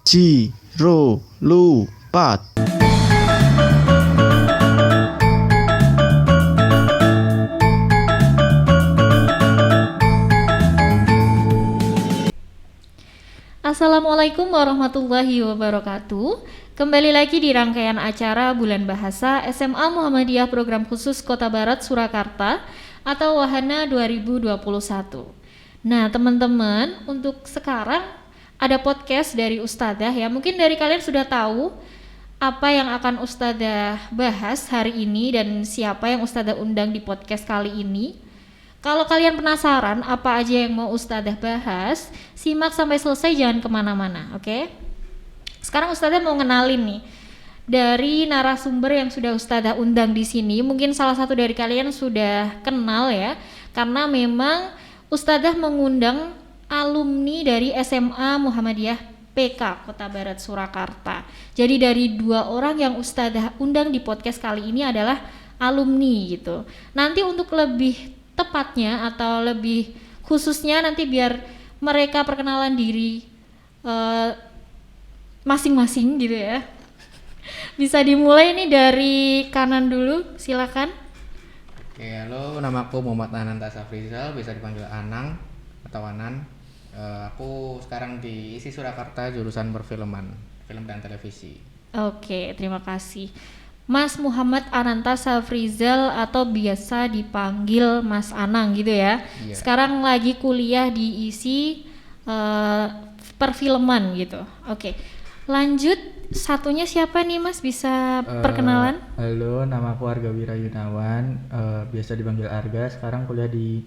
Ciro Lupat. Assalamualaikum warahmatullahi wabarakatuh. Kembali lagi di rangkaian acara Bulan Bahasa SMA Muhammadiyah Program Khusus Kota Barat Surakarta atau Wahana 2021. Nah teman-teman, untuk sekarang ada podcast dari Ustadzah ya. Mungkin dari kalian sudah tahu apa yang akan Ustadzah bahas hari ini dan siapa yang Ustadzah undang di podcast kali ini. Kalau kalian penasaran apa aja yang mau Ustadzah bahas, simak sampai selesai, jangan kemana-mana, oke? Sekarang Ustadzah mau ngenalin nih dari narasumber yang sudah Ustadzah undang di sini. Mungkin salah satu dari kalian sudah kenal ya, karena memang Ustadzah mengundang alumni dari SMA Muhammadiyah PK Kota Barat Surakarta. Jadi dari 2 orang yang Ustadzah undang di podcast kali ini adalah alumni gitu. Nanti untuk lebih tepatnya atau lebih khususnya nanti biar mereka perkenalan diri masing-masing gitu ya. Bisa dimulai nih dari kanan dulu, silakan. Oke, halo, nama aku Muhammad Ananta Safrizal, bisa dipanggil Anang atau Anan. Aku sekarang di ISI Surakarta, jurusan perfilman, film dan televisi. Oke, terima kasih. Mas Muhammad Ananta Safrizal atau biasa dipanggil Mas Anang gitu ya. Iya. Sekarang lagi kuliah di ISI perfilman gitu. Oke. Lanjut, satunya siapa nih Mas, bisa perkenalan? Halo, nama aku Arga Wira Yunawan, biasa dipanggil Arga. Sekarang kuliah di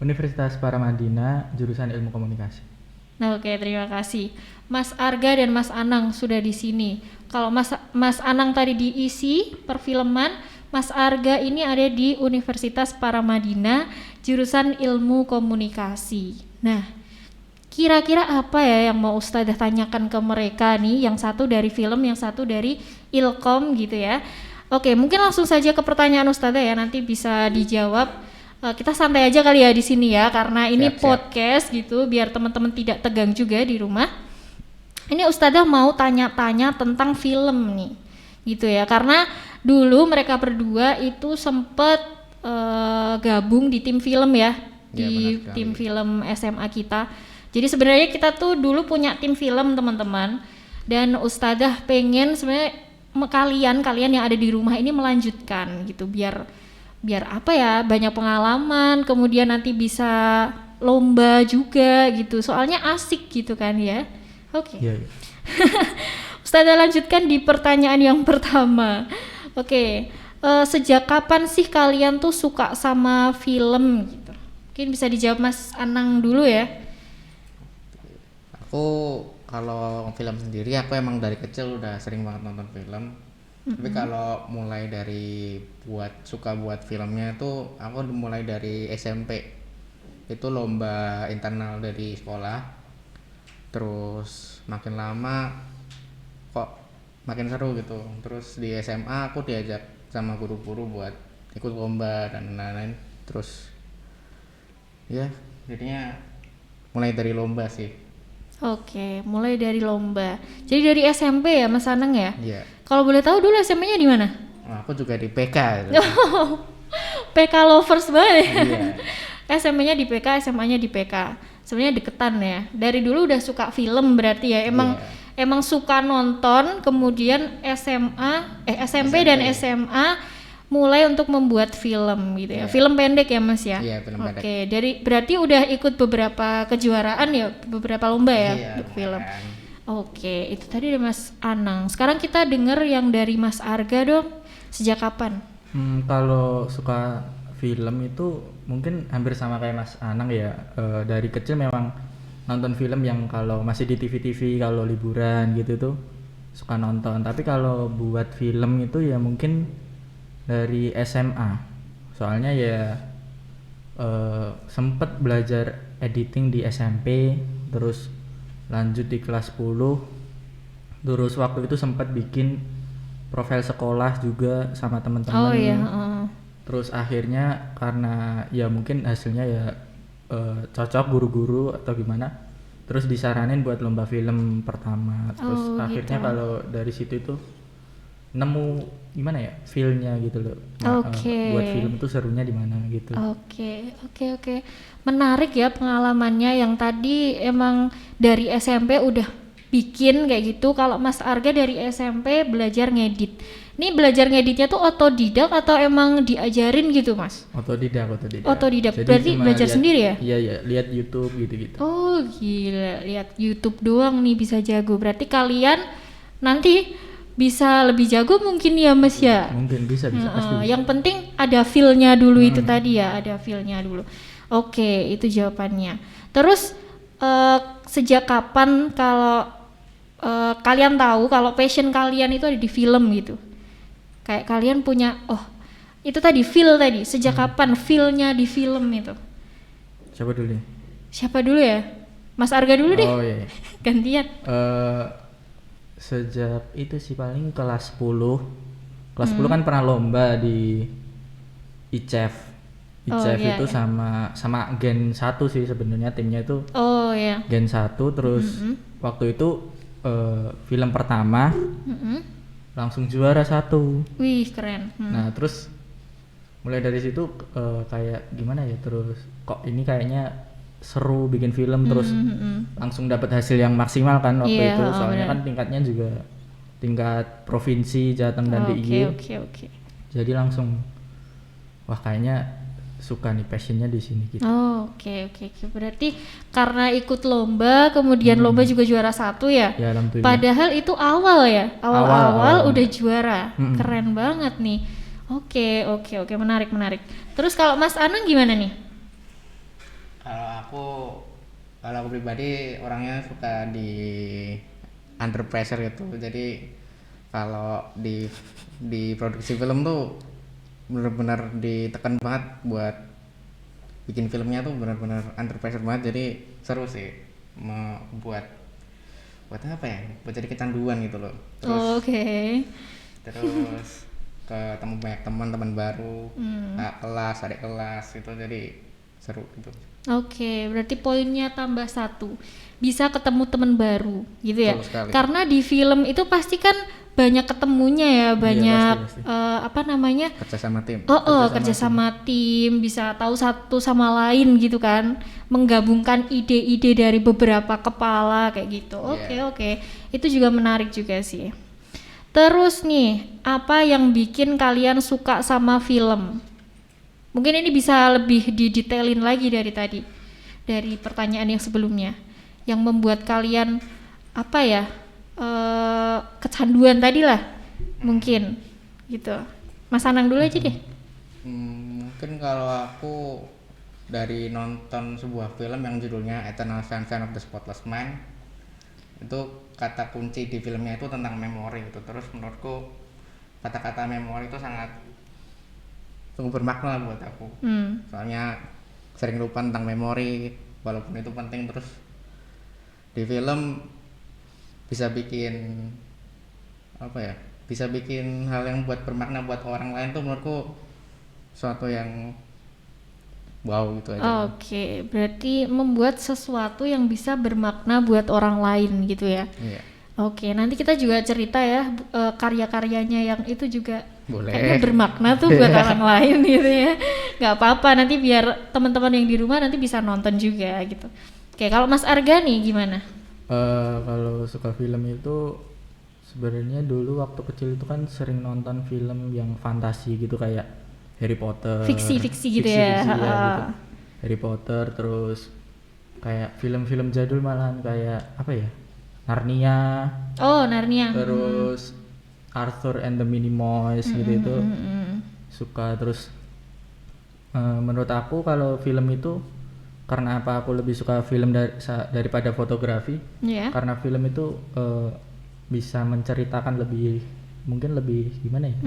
Universitas Paramadina, jurusan Ilmu Komunikasi. Nah, oke, terima kasih. Mas Arga dan Mas Anang sudah di sini. Kalau Mas Anang tadi di ISI perfilman, Mas Arga ini ada di Universitas Paramadina, jurusan Ilmu Komunikasi. Nah, kira-kira apa ya yang mau Ustadzah tanyakan ke mereka nih? Yang satu dari film, yang satu dari Ilkom gitu ya. Oke, mungkin langsung saja ke pertanyaan Ustadzah ya, nanti bisa dijawab. Kita santai aja kali ya di sini ya, karena ini Siap. podcast gitu, biar teman-teman tidak tegang juga di rumah. Ini Ustadzah mau tanya-tanya tentang film nih, gitu ya, karena dulu mereka berdua itu sempat gabung di tim film ya, Ya, di benar sekali. tim film SMA kita. Jadi sebenarnya kita tuh dulu punya tim film teman-teman, dan Ustadzah pengen sebenarnya kalian yang ada di rumah ini melanjutkan gitu, biar apa ya, banyak pengalaman, kemudian nanti bisa lomba juga gitu, soalnya asik gitu kan ya. Oke. Iya. Ustadzah lanjutkan di pertanyaan yang pertama. Oke, sejak kapan sih kalian tuh suka sama film gitu? Mungkin bisa dijawab Mas Anang dulu ya. Aku kalau film sendiri, aku emang dari kecil udah sering banget nonton film. Tapi kalau mulai dari suka buat filmnya tuh, aku mulai dari SMP. Itu lomba internal dari sekolah. Terus makin lama kok makin seru gitu. Terus di SMA aku diajak sama guru-guru buat ikut lomba dan lain-lain. Terus ya jadinya mulai dari lomba sih. Oke, mulai dari lomba. Jadi dari SMP ya Mas Anang ya? Iya. Kalau boleh tahu dulu SMP-nya di mana? Nah, aku juga di PK gitu. PK lovers banget ya. Iya. SMP-nya di PK, SMA-nya di PK. Sebenarnya deketan ya. Dari dulu udah suka film berarti ya. Emang suka nonton, kemudian SMP dan SMA mulai untuk membuat film gitu ya. Iya. Film pendek ya Mas ya. Iya, film pendek. Oke, berarti udah ikut beberapa kejuaraan ya, beberapa lomba ya Iya, untuk film. lumayan. Oke, itu tadi dari Mas Anang. Sekarang kita denger yang dari Mas Arga dong. Sejak kapan? Kalau suka film itu mungkin hampir sama kayak Mas Anang ya. Dari kecil memang nonton film yang kalau masih di TV-TV, kalau liburan gitu tuh suka nonton. Tapi kalau buat film itu ya mungkin dari SMA. Soalnya ya sempet belajar editing di SMP, terus lanjut di kelas 10. Terus waktu itu sempat bikin profil sekolah juga sama teman-teman. Oh iya, Terus akhirnya karena ya mungkin hasilnya ya cocok guru-guru atau gimana, terus disaranin buat lomba film pertama, terus Oh, akhirnya gitu. kalau dari situ itu nemu gimana ya feel-nya gitu loh. Oke. Buat film itu serunya di mana gitu. Oke. Menarik ya pengalamannya yang tadi emang dari SMP udah bikin kayak gitu. Kalau Mas Arga dari SMP belajar ngedit. Ini belajar ngeditnya tuh otodidak atau emang diajarin gitu, Mas? Otodidak. Otodidak. Jadi Berarti cuma belajar sendiri ya? Iya, lihat YouTube gitu-gitu. Oh gila, lihat YouTube doang nih bisa jago. Berarti kalian nanti bisa lebih jago mungkin ya Mas ya? Mungkin bisa pasti bisa. Yang penting ada feel-nya dulu itu tadi ya, ada feel-nya dulu. Oke, itu jawabannya. Terus sejak kapan kalau kalian tahu kalau passion kalian itu ada di film gitu? Kayak kalian punya, oh itu tadi feel tadi, sejak kapan feel-nya di film itu? Siapa dulu nih? Siapa dulu ya? Mas Arga dulu deh. Oh iya. Gantian. Sejak itu sih paling kelas 10. Kelas 10 Hmm. kan pernah lomba di ICEF. ICEF iya, itu iya. sama Gen 1 sih sebenarnya timnya itu Oh ya. Gen 1 terus waktu itu film pertama langsung juara 1. Wih keren. Nah, terus mulai dari situ kayak gimana ya, terus kok ini kayaknya seru bikin film, terus langsung dapat hasil yang maksimal kan waktu Iya, itu. Soalnya benar. kan tingkatnya juga tingkat provinsi Jateng dan DIY. Oke. Jadi langsung wah kayaknya suka nih, passionnya di sini gitu. Oh, oke. Berarti karena ikut lomba, kemudian lomba juga juara 1 ya? Ya alhamdulillah. Padahal itu awal ya, awal Awal. udah juara. Mm-mm. Keren banget nih. Oke, menarik. Terus kalau Mas Anang gimana nih? Kalau aku pribadi orangnya suka di under pressure gitu. Jadi kalau di produksi film tuh benar-benar ditekan banget buat bikin filmnya tuh benar-benar under pressure banget. Jadi seru sih buat apa ya? Buat jadi kecanduan gitu loh. Oke. Terus ketemu banyak teman baru, kakak kelas, adik kelas itu, jadi seru gitu. Oke, berarti poinnya tambah 1. Bisa ketemu teman baru gitu ya. Betul sekali. Karena di film itu pasti kan banyak ketemunya ya, banyak pasti. apa namanya? Kerja sama tim. Kerja sama tim, bisa tahu satu sama lain gitu kan, menggabungkan ide-ide dari beberapa kepala kayak gitu. Oke. Itu juga menarik juga sih. Terus nih, apa yang bikin kalian suka sama film? Mungkin ini bisa lebih didetailin lagi dari tadi, dari pertanyaan yang sebelumnya, yang membuat kalian apa ya, kecanduan tadi lah, mungkin gitu. Mas Anang dulu aja deh. Mungkin kalau aku dari nonton sebuah film yang judulnya Eternal Sunshine of the Spotless Mind, itu kata kunci di filmnya itu tentang memori gitu. Terus menurutku kata-kata memori itu sangat sungguh bermakna lah buat aku. Soalnya sering lupa tentang memori walaupun itu penting. Terus di film bisa bikin apa ya, bisa bikin hal yang buat bermakna buat orang lain tuh menurutku suatu yang wow gitu aja. Oke, berarti membuat sesuatu yang bisa bermakna buat orang lain gitu ya. Iya. Oke, nanti kita juga cerita ya karya-karyanya yang itu juga Boleh. kayaknya bermakna tuh buat orang lain gitu ya. Gak apa-apa, nanti biar teman-teman yang di rumah nanti bisa nonton juga gitu. Oke, kalau Mas Arga nih gimana? Kalau suka film itu sebenarnya dulu waktu kecil itu kan sering nonton film yang fantasi gitu kayak Harry Potter. Fiksi-fiksi gitu ya. Fiksi-fiksi gitu. Harry Potter, terus kayak film-film jadul malahan kayak apa ya? Narnia. Oh, Narnia. Terus Arthur and the Minimoys gitu itu suka. Terus menurut aku kalau film itu, karena apa aku lebih suka film daripada fotografi, Iya. karena film itu bisa menceritakan lebih, mungkin lebih gimana ya,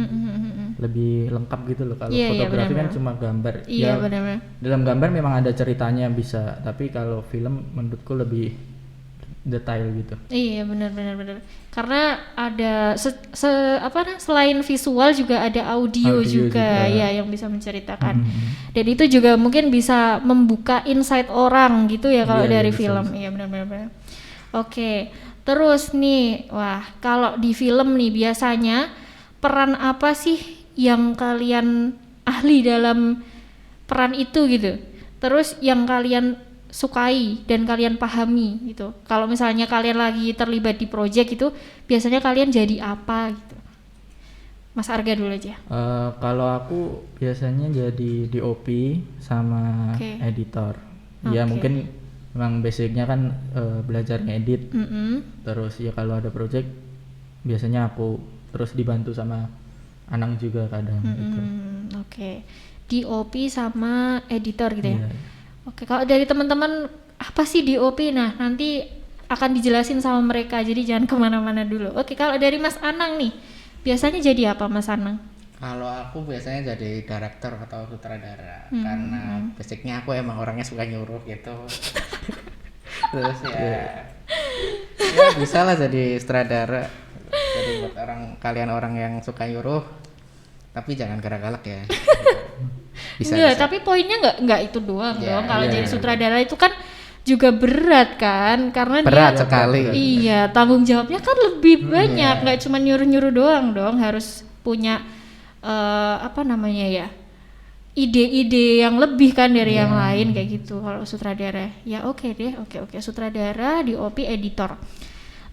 lebih lengkap gitu loh. Kalau Iya, iya, fotografi kan benar-benar. cuma gambar. Iya, Ya, benar-benar. dalam gambar memang ada ceritanya bisa, tapi kalau film menurutku lebih detail gitu. Iya, benar. Karena ada selain visual juga ada audio juga ya yang bisa menceritakan. Dan itu juga mungkin bisa membuka insight orang gitu ya kalau Iya, dari bisa, film. bisa. Iya, benar. Oke. Terus nih, wah, kalau di film nih biasanya peran apa sih yang kalian ahli dalam peran itu gitu? Terus yang kalian sukai dan kalian pahami gitu. Kalau misalnya kalian lagi terlibat di project itu, biasanya kalian jadi apa gitu? Mas Arga dulu aja. Kalau aku biasanya jadi DOP sama Oke. editor. Ya Oke. mungkin memang basicnya kan belajar ngedit. Mm-mm. Terus ya kalau ada project biasanya aku terus dibantu sama Anang juga kadang gitu. Oke. DOP sama editor gitu ya. Iya. Oke, kalau dari teman-teman apa sih DOP? Nah, nanti akan dijelasin sama mereka, jadi jangan kemana-mana dulu. Oke, kalau dari Mas Anang nih, biasanya jadi apa Mas Anang? Kalau aku biasanya jadi director atau sutradara karena basicnya aku emang orangnya suka nyuruh gitu. Terus ya bisa lah jadi sutradara. Jadi buat kalian orang yang suka nyuruh, tapi jangan galak-galak ya. Bisa. Tapi poinnya nggak itu doang Iya, dong. Kalau iya, jadi iya. sutradara itu kan juga berat kan, karena Berat dia sekali. iya tanggung jawabnya kan lebih banyak, nggak cuma nyuruh-nyuruh doang dong, harus punya ide-ide yang lebih kan dari yang lain kayak gitu. Kalau sutradara ya oke deh, oke sutradara, DOP, editor.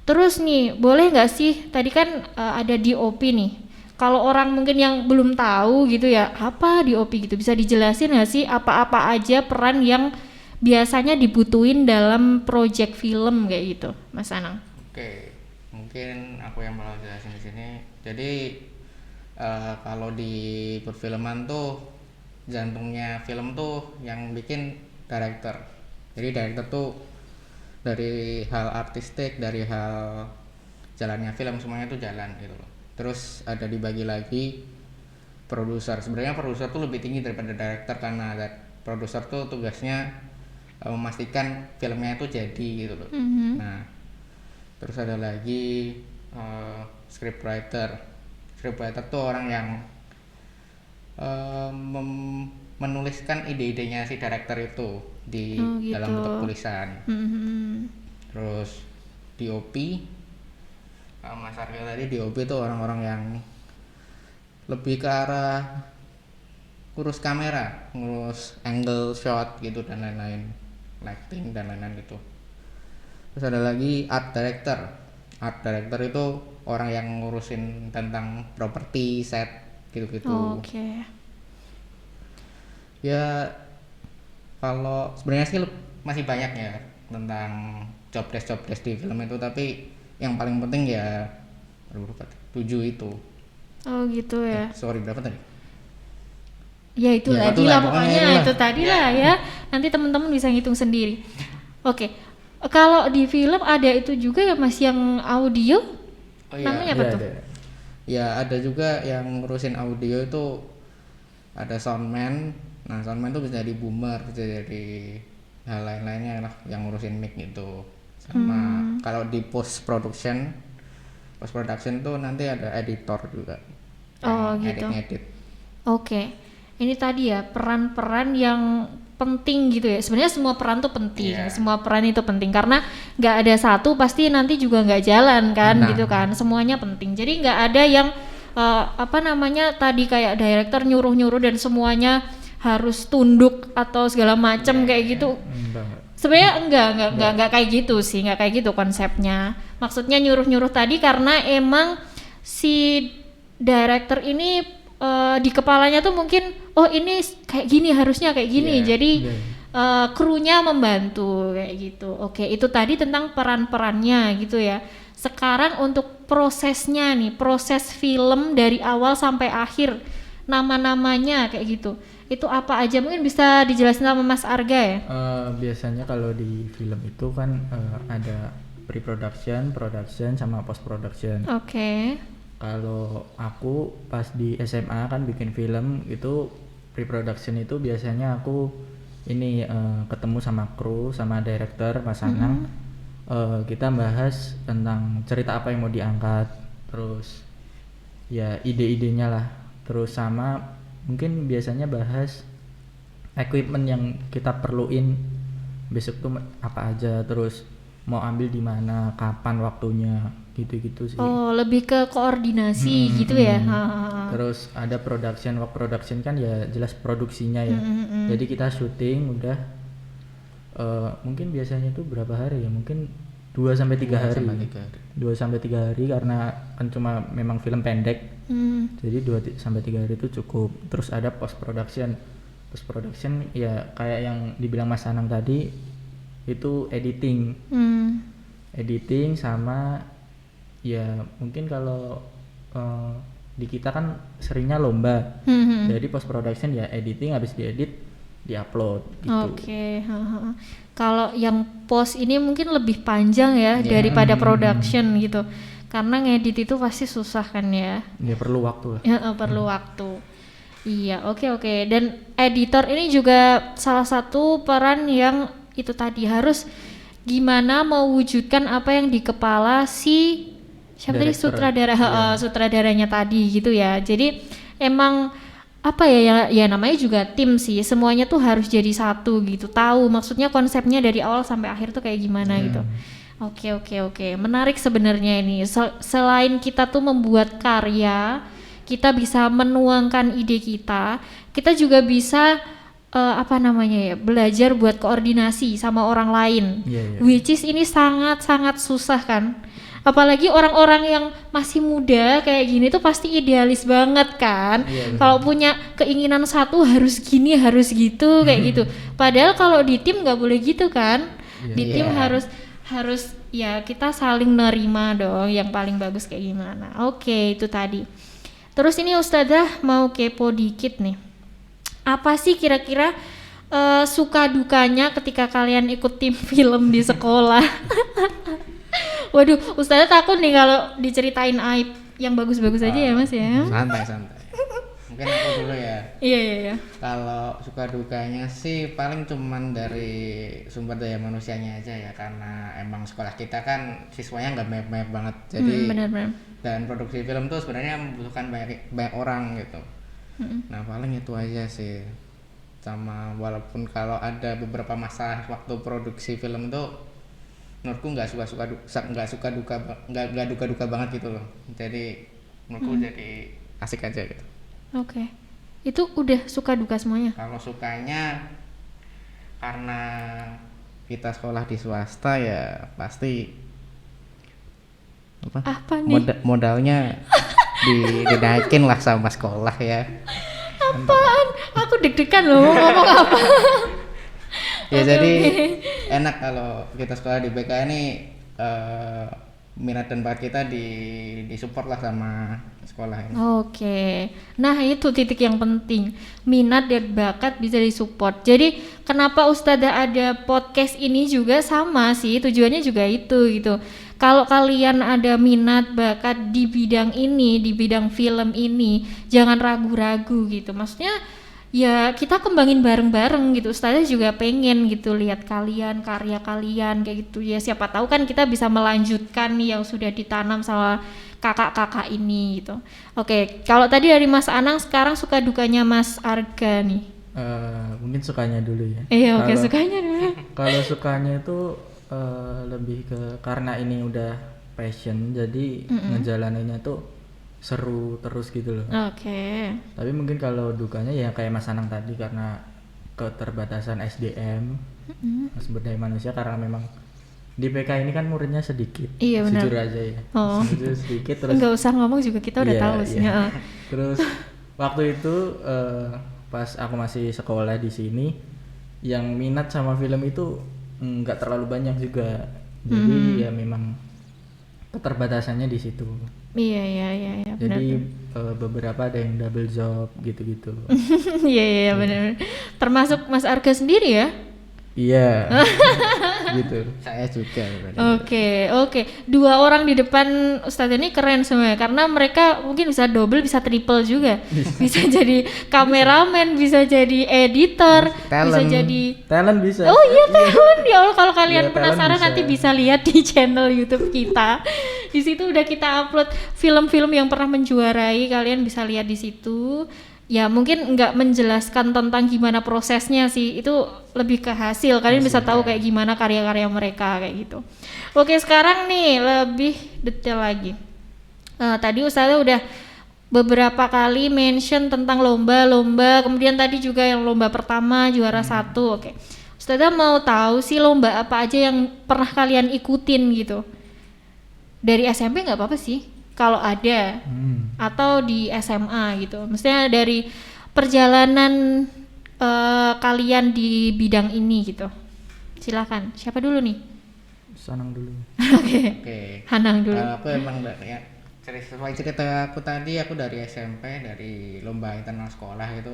Terus nih boleh nggak sih tadi kan ada DOP nih. Kalau orang mungkin yang belum tahu gitu ya, apa DOP gitu, bisa dijelasin nggak sih apa-apa aja peran yang biasanya dibutuhin dalam project film kayak gitu, Mas Anang? Oke, mungkin aku yang mau jelasin di sini. Jadi kalau di perfilman tuh jantungnya film tuh yang bikin director. Jadi director tuh dari hal artistik, dari hal jalannya film semuanya tuh jalan gitu loh. Terus ada dibagi lagi produser. Sebenarnya produser tuh lebih tinggi daripada director karena produser tuh tugasnya memastikan filmnya itu jadi gitu loh. Nah, terus ada lagi scriptwriter. Scriptwriter tuh orang yang menuliskan ide-idenya si director itu di gitu. dalam bentuk tulisan. Terus DOP, Mas Arga tadi, DOP itu orang-orang yang lebih ke arah ngurus kamera, ngurus angle shot gitu dan lain-lain, lighting dan lain-lain gitu. Terus ada lagi art director. Art director itu orang yang ngurusin tentang properti, set gitu-gitu. Oke. Ya kalau sebenarnya sih masih banyak ya tentang job desk di film itu, tapi yang paling penting ya 7 itu. Oh gitu ya. Sorry, berapa tadi? Ya itu Ya, tadi itulah, lah pokoknya pokoknya itulah. itu tadi lah ya. Nanti teman-teman bisa ngitung sendiri. Oke. Kalau di film ada itu juga ya Mas yang audio? Oh iya. Namanya apa Iya, tuh? ada. Ya ada juga yang ngurusin audio itu, ada soundman. Nah soundman tuh bisa jadi boomer, bisa jadi hal lain-lainnya lah yang ngurusin mic gitu. Sama kalau di post production tuh nanti ada editor juga. Oh, yang gitu. ngedit. Oke. Ini tadi ya peran-peran yang penting gitu ya. Sebenarnya semua peran tuh penting. Iya. Semua peran itu penting karena nggak ada satu pasti nanti juga nggak jalan kan Nah. gitu kan. Semuanya penting. Jadi nggak ada yang tadi kayak director nyuruh-nyuruh dan semuanya harus tunduk atau segala macam kayak gitu. Enggak. Sebenarnya enggak kayak gitu sih, enggak kayak gitu konsepnya. Maksudnya nyuruh-nyuruh tadi karena emang si director ini di kepalanya tuh mungkin ini kayak gini, harusnya kayak gini. Iya, Jadi iya. krunya membantu kayak gitu. Oke, itu tadi tentang peran-perannya gitu ya. Sekarang untuk prosesnya nih, proses film dari awal sampai akhir, nama-namanya kayak gitu. Itu apa aja? Mungkin bisa dijelasin sama Mas Arga ya? Biasanya kalau di film itu kan ada pre-production, production, sama post-production. Oke. Kalau aku pas di SMA kan bikin film itu pre-production itu biasanya aku ini ketemu sama kru sama director Mas Anang, kita bahas tentang cerita apa yang mau diangkat, terus ya ide-idenya lah, terus sama mungkin biasanya bahas equipment yang kita perluin besok tuh apa aja, terus mau ambil di mana, kapan waktunya, gitu-gitu sih. Oh, lebih ke koordinasi gitu ya. Terus ada work production kan ya jelas produksinya ya. Jadi kita syuting udah mungkin biasanya tuh berapa hari ya? Mungkin 2 sampai 3 hari. 2 sampai 3 hari karena kan cuma memang film pendek. Jadi 2 sampai 3 hari itu cukup. Terus ada post production. Post production ya kayak yang dibilang Mas Anang tadi itu editing. Editing sama ya mungkin kalau di kita kan seringnya lomba. Jadi post production ya editing, habis diedit diupload gitu. Oke. Kalau yang post ini mungkin lebih panjang ya daripada production gitu. Karena ngedit itu pasti susah kan ya. Ya perlu waktu lah. Ya, perlu waktu. Iya, oke. Dan editor ini juga salah satu peran yang itu tadi harus gimana mewujudkan apa yang di kepala si siapa tadi sutradara, sutradaranya tadi gitu ya. Jadi emang apa ya namanya juga tim sih, semuanya tuh harus jadi satu gitu, tahu maksudnya konsepnya dari awal sampai akhir tuh kayak gimana gitu. Oke, menarik sebenarnya ini. Selain kita tuh membuat karya, kita bisa menuangkan ide kita juga bisa belajar buat koordinasi sama orang lain. Which is ini sangat susah kan. Apalagi orang-orang yang masih muda kayak gini tuh pasti idealis banget kan. Kalau punya keinginan satu harus gini, harus gitu kayak gitu. Padahal kalau di tim nggak boleh gitu kan. Di tim harus ya kita saling nerima dong yang paling bagus kayak gimana. Oke, itu tadi. Terus ini Ustadzah mau kepo dikit nih. Apa sih kira-kira suka dukanya ketika kalian ikut tim film di sekolah? Waduh, Ustazah takut nih kalau diceritain aib yang bagus-bagus aja ya Mas ya. Santai. Mungkin aku dulu ya. Iya. Kalau suka dukanya sih paling cuman dari sumber daya manusianya aja ya, karena emang sekolah kita kan siswanya nggak banyak banget. Jadi benar. dan produksi film tuh sebenarnya membutuhkan banyak orang gitu. Nah paling itu aja sih. Sama walaupun kalau ada beberapa masalah waktu produksi film tuh menurutku nggak duka banget gitu loh. Jadi menurutku jadi asik aja gitu. Oke. Itu udah suka duka semuanya? Kalau sukanya karena kita sekolah di swasta ya pasti apa nih? Modalnya dinaikin lah sama sekolah ya. Apaan? Aku deg-degan loh ngomong apa. Ya jadi enak kalau kita sekolah di BK ini minat dan bakat kita di support lah sama sekolah ini. Oke. Nah itu titik yang penting, minat dan bakat bisa disupport. Jadi kenapa Ustadzah ada podcast ini juga sama sih, tujuannya juga itu gitu. Kalau kalian ada minat bakat di bidang ini, di bidang film ini, jangan ragu-ragu gitu. Maksudnya ya kita kembangin bareng-bareng gitu. Ustazah juga pengen gitu lihat kalian, karya kalian kayak gitu ya. Siapa tahu kan kita bisa melanjutkan nih yang sudah ditanam sama kakak-kakak ini gitu. Oke, kalau tadi dari Mas Anang, sekarang suka dukanya Mas Arga nih. Mungkin sukanya dulu ya. Oke, sukanya dulu. Kalau sukanya itu lebih ke karena ini udah passion, jadi ngejalaninnya tuh seru terus gitu loh. Oke. Tapi mungkin kalau dukanya ya kayak Mas Anang tadi, karena keterbatasan SDM, sumber daya manusia, karena memang di PK ini kan muridnya sedikit. Iya benar. Jujur aja ya. Sedikit terus. Nggak usah ngomong juga kita udah tahu sih. Terus waktu itu pas aku masih sekolah di sini, yang minat sama film itu nggak terlalu banyak juga. Jadi ya memang keterbatasannya di situ. Iya. Jadi beberapa ada yang double job gitu-gitu. Iya benar. Termasuk Mas Arga sendiri ya? Iya. Gitu. Saya juga. Oke. Dua orang di depan Ustadz ini keren semua karena mereka mungkin bisa double, bisa triple juga. Bisa jadi kameramen, bisa jadi editor, bisa Talent. jadi Talent bisa. oh iya talent. Ya Allah, kalau kalian Iya, talent penasaran bisa. nanti bisa lihat di channel YouTube kita. Di situ udah kita upload film-film yang pernah menjuarai, kalian bisa lihat di situ. Ya mungkin nggak menjelaskan tentang gimana prosesnya sih, itu lebih ke hasil, kalian bisa tahu kayak gimana karya-karya mereka kayak gitu. Oke, sekarang nih lebih detail lagi. Tadi Ustazah udah beberapa kali mention tentang lomba-lomba, kemudian tadi juga yang lomba pertama juara 1. Oke, Ustazah mau tahu sih lomba apa aja yang pernah kalian ikutin gitu. Dari SMP nggak apa-apa sih kalau ada, atau di SMA gitu. Maksudnya dari perjalanan kalian di bidang ini gitu. Silakan. Siapa dulu nih? Sanang dulu. Oke. Hanang dulu. Aku emang ya cerita aku tadi, aku dari SMP, dari lomba internal sekolah itu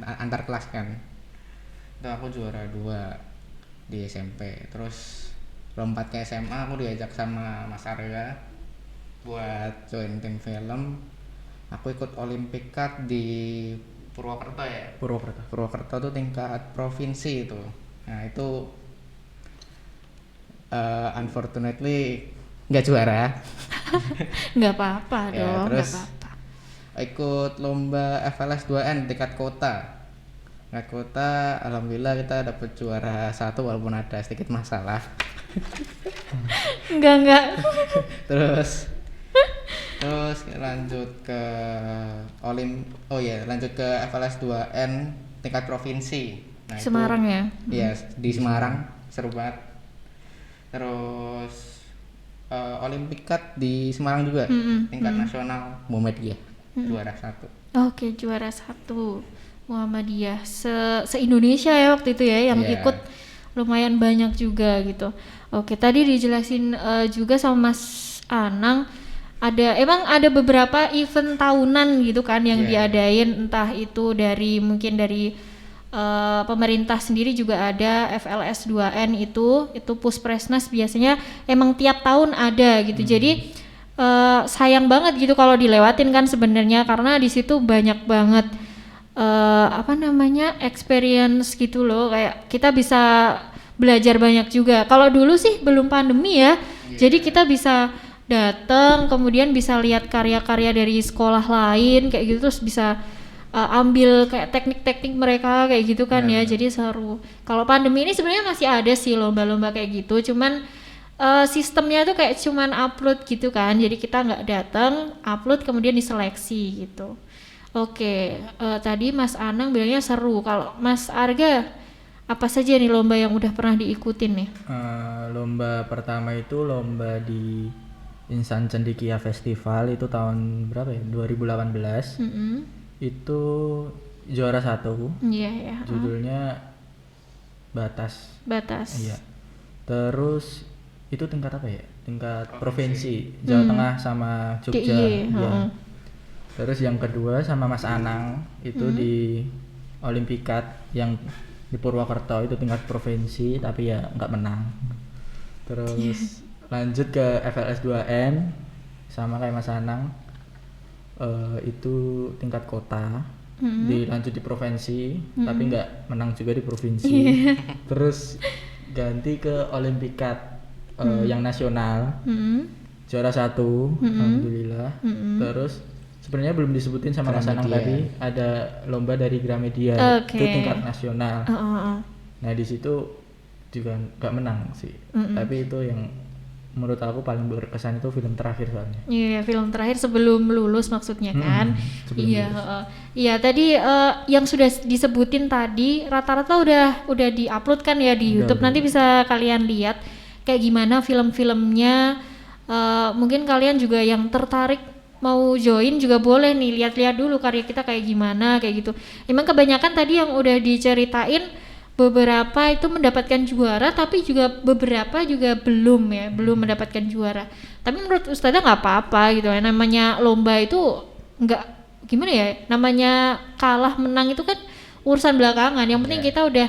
antar kelas kan. Itu aku juara 2 di SMP. Terus lompat ke SMA aku diajak sama Mas Arga buat join tim film. Aku ikut Olimpikat di Purwokerto ya. Purwokerto tuh tingkat provinsi itu. Nah itu unfortunately nggak juara. Nggak apa-apa Ya, dong, nggak terus apa-apa. ikut lomba FLS 2N tingkat kota. Tingkat kota, alhamdulillah kita dapat juara 1 walaupun ada sedikit masalah. Enggak. Terus lanjut ke lanjut ke FLS 2N tingkat provinsi. Nah, Semarang ya? Iya, di Semarang, seru banget. Terus Olimpikat di Semarang juga, tingkat nasional Muhammadiyah, juara 1. Oke, juara 1 Muhammadiyah se-Indonesia ya waktu itu ya yang Iya. ikut lumayan banyak juga gitu. Oke, tadi dijelasin juga sama Mas Anang, emang ada beberapa event tahunan gitu kan yang Iya. diadain, entah itu mungkin dari pemerintah sendiri juga ada FLS 2N itu Puspresnas biasanya emang tiap tahun ada gitu. Jadi sayang banget gitu kalau dilewatin kan sebenarnya, karena di situ banyak banget experience gitu loh, kayak kita bisa belajar banyak juga. Kalau dulu sih belum pandemi ya, jadi kita bisa datang, kemudian bisa lihat karya-karya dari sekolah lain kayak gitu, terus bisa ambil kayak teknik-teknik mereka kayak gitu kan ya, jadi seru. Kalau pandemi ini sebenarnya masih ada sih lomba-lomba kayak gitu, cuman sistemnya tuh kayak cuman upload gitu kan, jadi kita nggak datang, upload kemudian diseleksi gitu. Oke, tadi Mas Anang bilangnya seru. Kalau Mas Arga, apa saja nih lomba yang udah pernah diikutin nih? Lomba pertama itu lomba di Insan Cendekia Festival, itu tahun berapa ya? 2018. Itu juara 1. Iya ya. Judulnya Batas. Iya. Terus itu tingkat apa ya? Tingkat provinsi, Jawa Tengah sama Jogja. DIY, Iya. Terus yang kedua sama Mas Anang itu di Olimpikat yang di Purwokerto, itu tingkat provinsi tapi ya nggak menang. Terus lanjut ke FLS 2N sama kayak Mas Anang, itu tingkat kota, dilanjut di provinsi tapi nggak menang juga di provinsi. Terus ganti ke Olimpikat yang nasional, juara 1 alhamdulillah. Terus sebenarnya belum disebutin sama Mas Anang tadi, ada lomba dari Gramedia, itu tingkat nasional. Nah di situ juga nggak menang sih, tapi itu yang menurut aku paling berkesan itu film terakhir soalnya. Iya, film terakhir sebelum lulus maksudnya kan. sebelum Iya, lulus. Iya tadi yang sudah disebutin tadi rata-rata udah diupload kan ya di YouTube. Nanti bisa kalian lihat kayak gimana film-filmnya. Mungkin kalian juga yang tertarik mau join juga boleh nih, lihat-lihat dulu karya kita kayak gimana kayak gitu. Emang kebanyakan tadi yang udah diceritain, beberapa itu mendapatkan juara, tapi juga beberapa juga belum mendapatkan juara. Tapi menurut Ustazah nggak apa-apa gitu ya, namanya lomba itu nggak gimana ya, namanya kalah menang itu kan urusan belakangan. Yang penting kita udah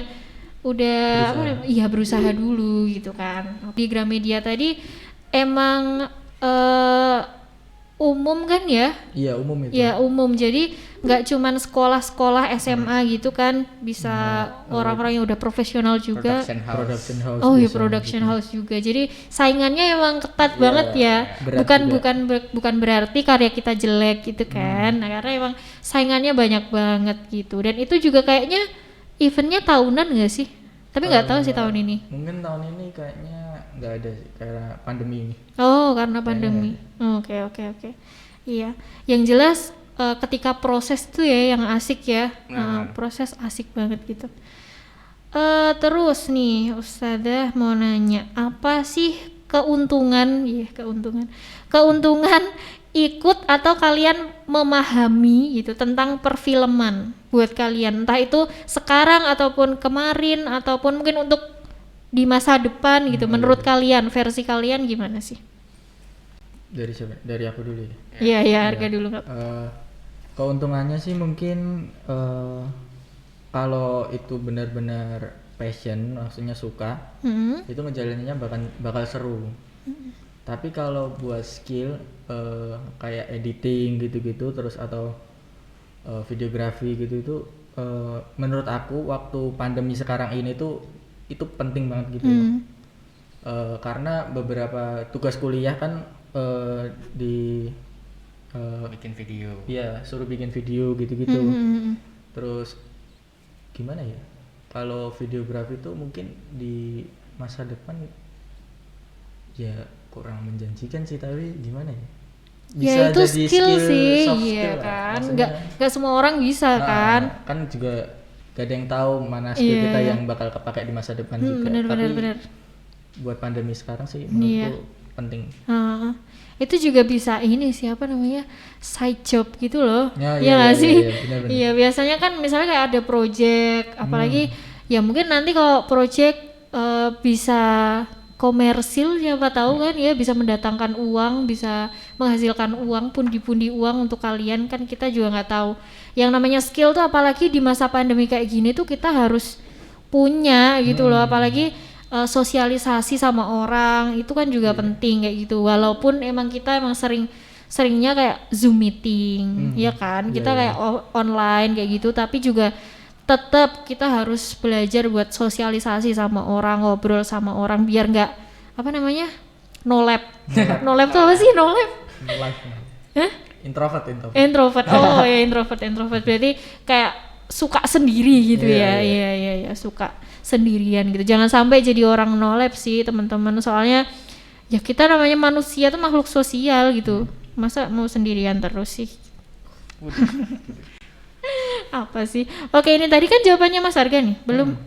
udah apa namanya, iya berusaha dulu gitu kan. Di Gramedia tadi emang umum kan ya? Iya umum itu. Ya umum, jadi nggak cuman sekolah-sekolah SMA gitu kan, bisa orang-orang yang udah profesional juga. Production house. Oh ya biasanya production gitu. house juga. Jadi saingannya emang ketat banget ya. berat Bukan juga. bukan berarti karya kita jelek gitu kan. Nah, karena emang saingannya banyak banget gitu. Dan itu juga kayaknya eventnya tahunan nggak sih? Tapi nggak tahu sih tahun ini. Mungkin tahun ini kayaknya nggak ada sih karena pandemi ini. Oh, karena pandemi. Oke. Iya. Yang jelas ketika proses tuh ya yang asik ya. Proses asik banget gitu. Terus nih Ustadzah mau nanya, apa sih keuntungan ikut atau kalian memahami gitu tentang perfilman buat kalian, entah itu sekarang ataupun kemarin ataupun mungkin untuk di masa depan gitu. Menurut kalian, versi kalian gimana sih? Dari siapa? Dari aku dulu ya. Iya, harga dulu nggak? Keuntungannya sih mungkin kalau itu benar-benar passion, maksudnya suka, itu ngejalaninnya bakal seru. Tapi kalau buat skill kayak editing gitu-gitu terus atau videografi gitu itu menurut aku waktu pandemi sekarang ini tuh itu penting banget gitu loh. Karena beberapa tugas kuliah kan Bikin video. ya suruh bikin video gitu-gitu. Terus gimana ya, kalau videografi tuh mungkin di masa depan ya kurang menjanjikan sih, tapi gimana ya, Ya itu jadi skill sih, soft iya skill lah. kan. Maksudnya, Nggak semua orang bisa kan. kan juga gak ada yang tahu mana skill kita yang bakal kepake di masa depan juga. Bener. Buat pandemi sekarang sih menurutku penting. Itu juga bisa ini siapa namanya, side job gitu loh. Ya, Iya iya, nggak iya, sih? iya, benar-benar. Iya, biasanya kan misalnya kayak ada project, apalagi ya mungkin nanti kalau project bisa komersil, siapa tahu kan ya, bisa mendatangkan uang, bisa menghasilkan uang, pundi-pundi uang untuk kalian, kan kita juga nggak tahu. Yang namanya skill tuh apalagi di masa pandemi kayak gini tuh kita harus punya gitu loh, apalagi sosialisasi sama orang itu kan juga penting kayak gitu. Walaupun emang kita seringnya kayak Zoom meeting, ya kan, kita kayak online kayak gitu, tapi juga tetap kita harus belajar buat sosialisasi sama orang, ngobrol sama orang biar nggak apa namanya, no lab. No lab tuh apa sih, no lab? Hah? Introvert. Introvert. Oh ya, introvert berarti kayak suka sendiri gitu ya. Iya, suka sendirian gitu. Jangan sampai jadi orang no lab sih teman-teman, soalnya ya kita namanya manusia tuh makhluk sosial gitu. Masa mau sendirian terus sih? Apa sih? Oke, ini tadi kan jawabannya Mas Arga nih,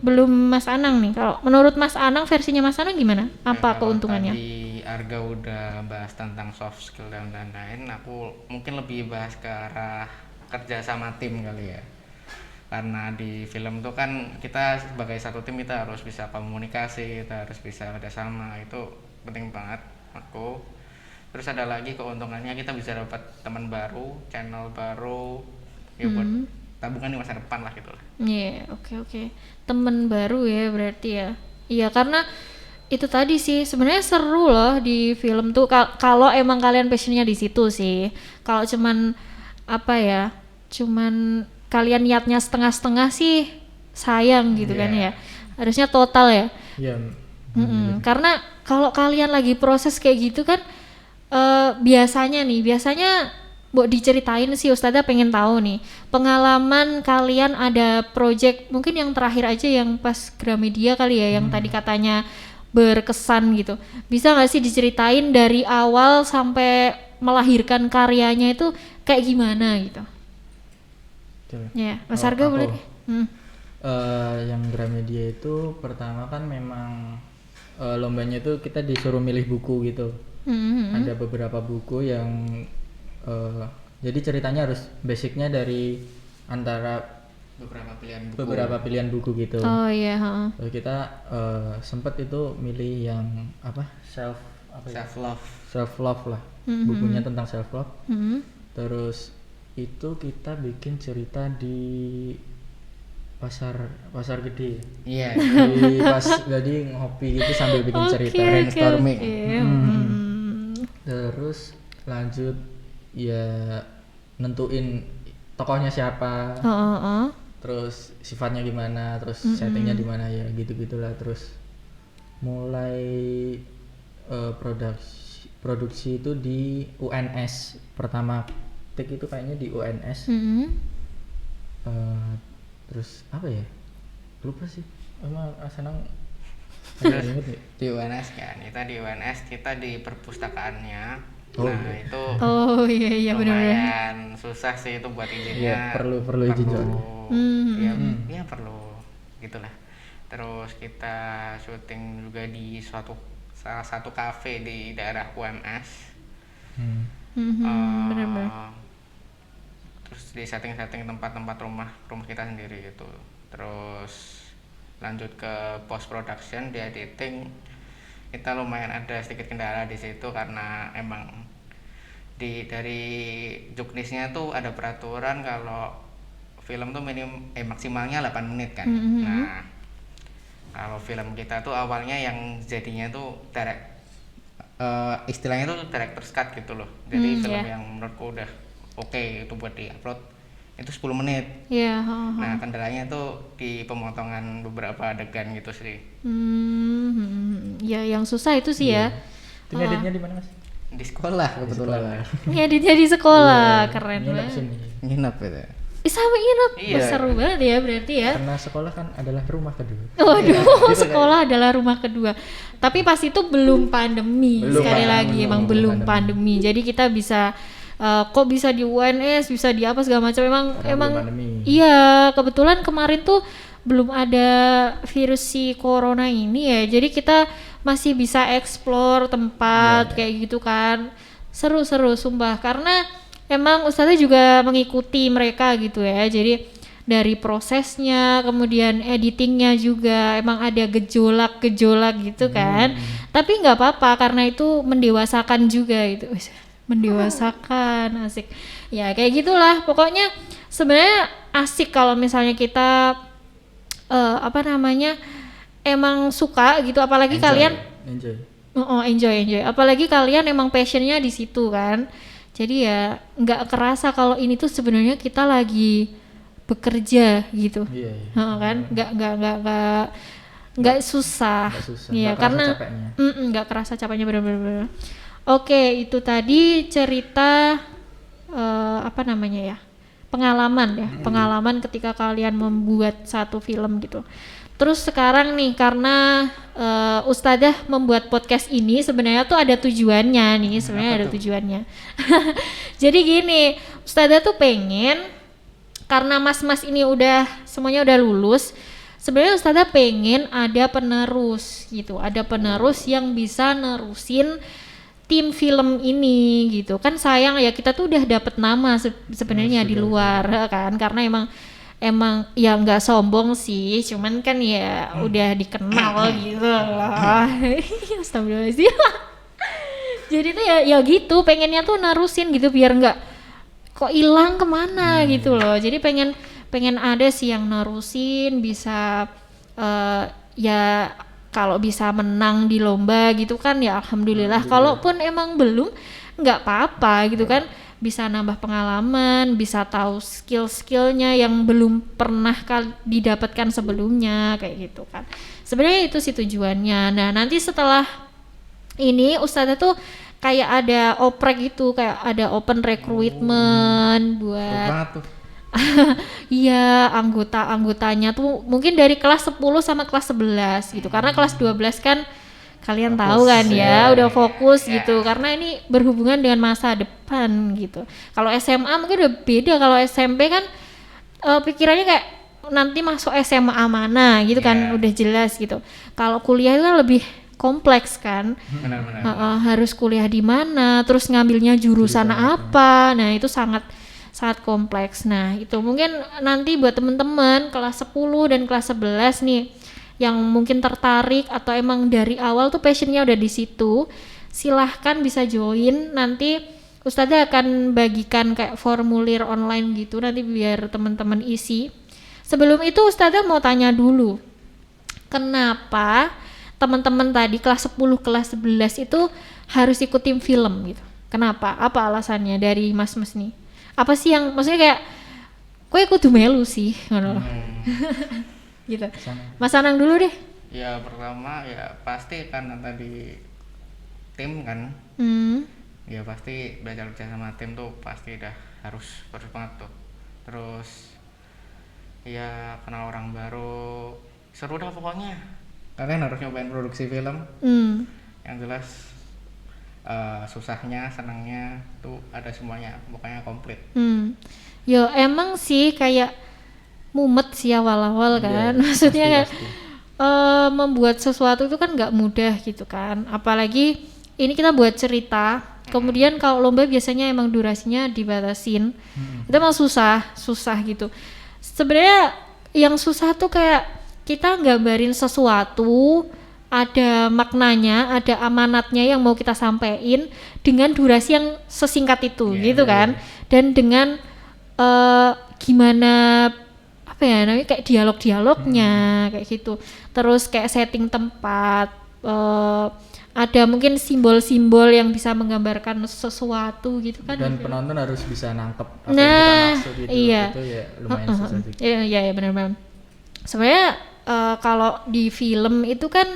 belum Mas Anang nih. Kalau menurut Mas Anang, versinya Mas Anang gimana? Apa keuntungannya? Tadi Arga udah bahas tentang soft skill dan lain-lain, aku mungkin lebih bahas ke arah kerja sama tim kali ya. Karena di film tuh kan kita sebagai satu tim kita harus bisa komunikasi, kita harus bisa kerjasama, itu penting banget aku. Terus ada lagi keuntungannya, kita bisa dapat teman baru, channel baru, ya buat tabungan di masa depan lah gitu lah. Iya, oke. Temen baru ya berarti ya. Iya, karena itu tadi sih sebenarnya seru loh di film tuh kalau emang kalian passionnya di situ sih. Kalau cuman apa ya, cuman kalian niatnya setengah-setengah sih sayang gitu kan ya. Harusnya total ya. Iya. Karena kalau kalian lagi proses kayak gitu kan biasanya Mbok diceritain sih, Ustadzah pengen tahu nih pengalaman kalian ada project mungkin yang terakhir aja yang pas Gramedia kali ya, yang tadi katanya berkesan gitu. Bisa nggak sih diceritain dari awal sampai melahirkan karyanya itu kayak gimana gitu? Ya, Mas Arga boleh deh. Yang Gramedia itu pertama kan memang lombanya itu kita disuruh milih buku gitu. Ada beberapa buku yang jadi ceritanya harus basicnya dari antara beberapa pilihan buku gitu. Oh iya. Lalu kita sempet itu milih yang apa, self love lah, bukunya tentang self love. Terus itu kita bikin cerita di pasar gede. Iya. Jadi ngopi gitu sambil bikin cerita. brainstorming. Terus lanjut ya nentuin tokohnya siapa. Terus sifatnya gimana, terus settingnya di mana ya gitu-gitulah. Terus mulai produksi itu di UNS pertama take itu kayaknya di UNS. Terus apa ya, lupa sih, emang senang ada inget ya? Di UNS kan, kita di UNS, kita di perpustakaannya. Nah itu iya benar. lumayan susah sih itu buat izinnya. Iya, perlu izin soalnya. Ya perlu gitulah. Terus kita syuting juga di salah satu kafe di daerah UMS. Benar-benar. Terus di setting tempat-tempat rumah kita sendiri gitu. Terus lanjut ke post production, di editing kita lumayan ada sedikit kendala di situ karena emang dari juknisnya tuh ada peraturan kalau film tuh maksimalnya 8 menit kan. Nah kalau film kita tuh awalnya yang jadinya tuh istilahnya tuh director's cut gitu loh. Jadi film yang menurutku udah oke itu buat di-upload itu 10 menit. Nah kendalanya tuh di pemotongan beberapa adegan gitu sih. Ya yang susah itu sih ya. Itu ngeditnya di mana Mas? Di sekolah kebetulan. Ngeditnya di sekolah, keren banget. Nginep gitu. Sampai nginep, Iya. Seru banget ya berarti ya. Karena sekolah kan adalah rumah kedua. Waduh, sekolah adalah rumah kedua. Tapi pas itu belum pandemi, sekali lagi emang belum pandemi. Jadi kita bisa kok bisa di UNS, bisa di apa segala macam. Emang iya, kebetulan kemarin tuh belum ada virus si corona ini ya. Jadi kita masih bisa explore tempat kayak gitu kan. Seru-seru sumpah karena emang Ustazah juga mengikuti mereka gitu ya. Jadi dari prosesnya, kemudian editingnya juga emang ada gejolak gitu kan. Tapi nggak apa-apa karena itu mendewasakan juga itu. Mendewasakan, asik. Ya kayak gitulah. Pokoknya sebenarnya asik kalau misalnya kita emang suka gitu. Apalagi kalian enjoy. Apalagi kalian emang passionnya di situ kan. Jadi ya nggak kerasa kalau ini tuh sebenarnya kita lagi bekerja gitu. Kan nggak susah. Iya karena nggak kerasa capeknya benar-benar. Oke, itu tadi cerita pengalaman ketika kalian membuat satu film gitu. Terus sekarang nih karena Ustadzah membuat podcast ini sebenarnya tuh ada tujuannya nih, tujuannya. Jadi gini, Ustadzah tuh pengen karena mas-mas ini semuanya udah lulus, sebenarnya Ustadzah pengen ada penerus gitu, ada penerus yang bisa nerusin tim film ini gitu. Kan sayang ya kita tuh udah dapet nama sebenarnya di luar kan, karena emang ya nggak sombong sih, cuman kan ya udah dikenal gitu lah. Astagfirullahaladzim. Jadi tuh ya gitu, pengennya tuh nerusin gitu biar nggak kok hilang kemana gitu loh. Jadi pengen ada sih yang nerusin, bisa ya kalau bisa menang di lomba gitu kan ya alhamdulillah. Kalaupun emang belum nggak apa-apa gitu kan, bisa nambah pengalaman, bisa tahu skill-skillnya yang belum pernah didapatkan sebelumnya kayak gitu kan. Sebenarnya itu sih tujuannya. Nah nanti setelah ini Ustadzah tuh kayak ada oprek gitu, kayak ada open recruitment buat iya anggotanya tuh mungkin dari kelas 10 sama kelas 11 gitu. Karena kelas 12 kan kalian tahu kan ya udah fokus gitu, karena ini berhubungan dengan masa depan gitu. Kalau SMA mungkin udah beda, kalau SMP kan pikirannya kayak nanti masuk SMA mana gitu kan, udah jelas gitu. Kalau kuliah itu kan lebih kompleks kan. Harus kuliah di mana, terus ngambilnya jurusan apa, nah itu sangat kompleks. Nah itu mungkin nanti buat temen-temen kelas 10 dan kelas 11 nih yang mungkin tertarik atau emang dari awal tuh passionnya udah di situ, silahkan bisa join. Nanti Ustadzah akan bagikan kayak formulir online gitu nanti biar teman-teman isi. sebelum itu Ustazah mau tanya dulu, kenapa teman-teman tadi kelas 10, kelas 11 itu harus ikut tim film gitu? Kenapa? Apa alasannya dari mas-mas nih? Apa sih yang maksudnya kayak kue kudu melu sih ngono loh. Gitu. Mas Anang dulu deh. Ya pertama ya pasti karena tadi tim kan, ya pasti belajar sama tim tuh pasti udah harus banget tuh. Terus ya kenal orang baru, seru dah pokoknya. Kalian harus nyobain produksi film. Yang jelas susahnya, senangnya tuh ada semuanya, pokoknya komplit. Yo emang sih kayak mumet sih awal-awal kan. Maksudnya kan membuat sesuatu itu kan nggak mudah gitu kan, apalagi ini kita buat cerita, kemudian kalau lomba biasanya emang durasinya dibatasin, itu emang susah gitu. Sebenarnya yang susah tuh kayak kita gambarin sesuatu, ada maknanya, ada amanatnya yang mau kita sampaikan dengan durasi yang sesingkat itu, gitu kan, dan dengan gimana apa ya namanya kayak dialognya kayak gitu, terus kayak setting tempat, ada mungkin simbol-simbol yang bisa menggambarkan sesuatu gitu kan, dan penonton harus bisa nangkep apa nah yang kita maksud gitu. iya. Itu ya lumayan susah sih. Iya benar-benar. Sebenarnya kalau di film itu kan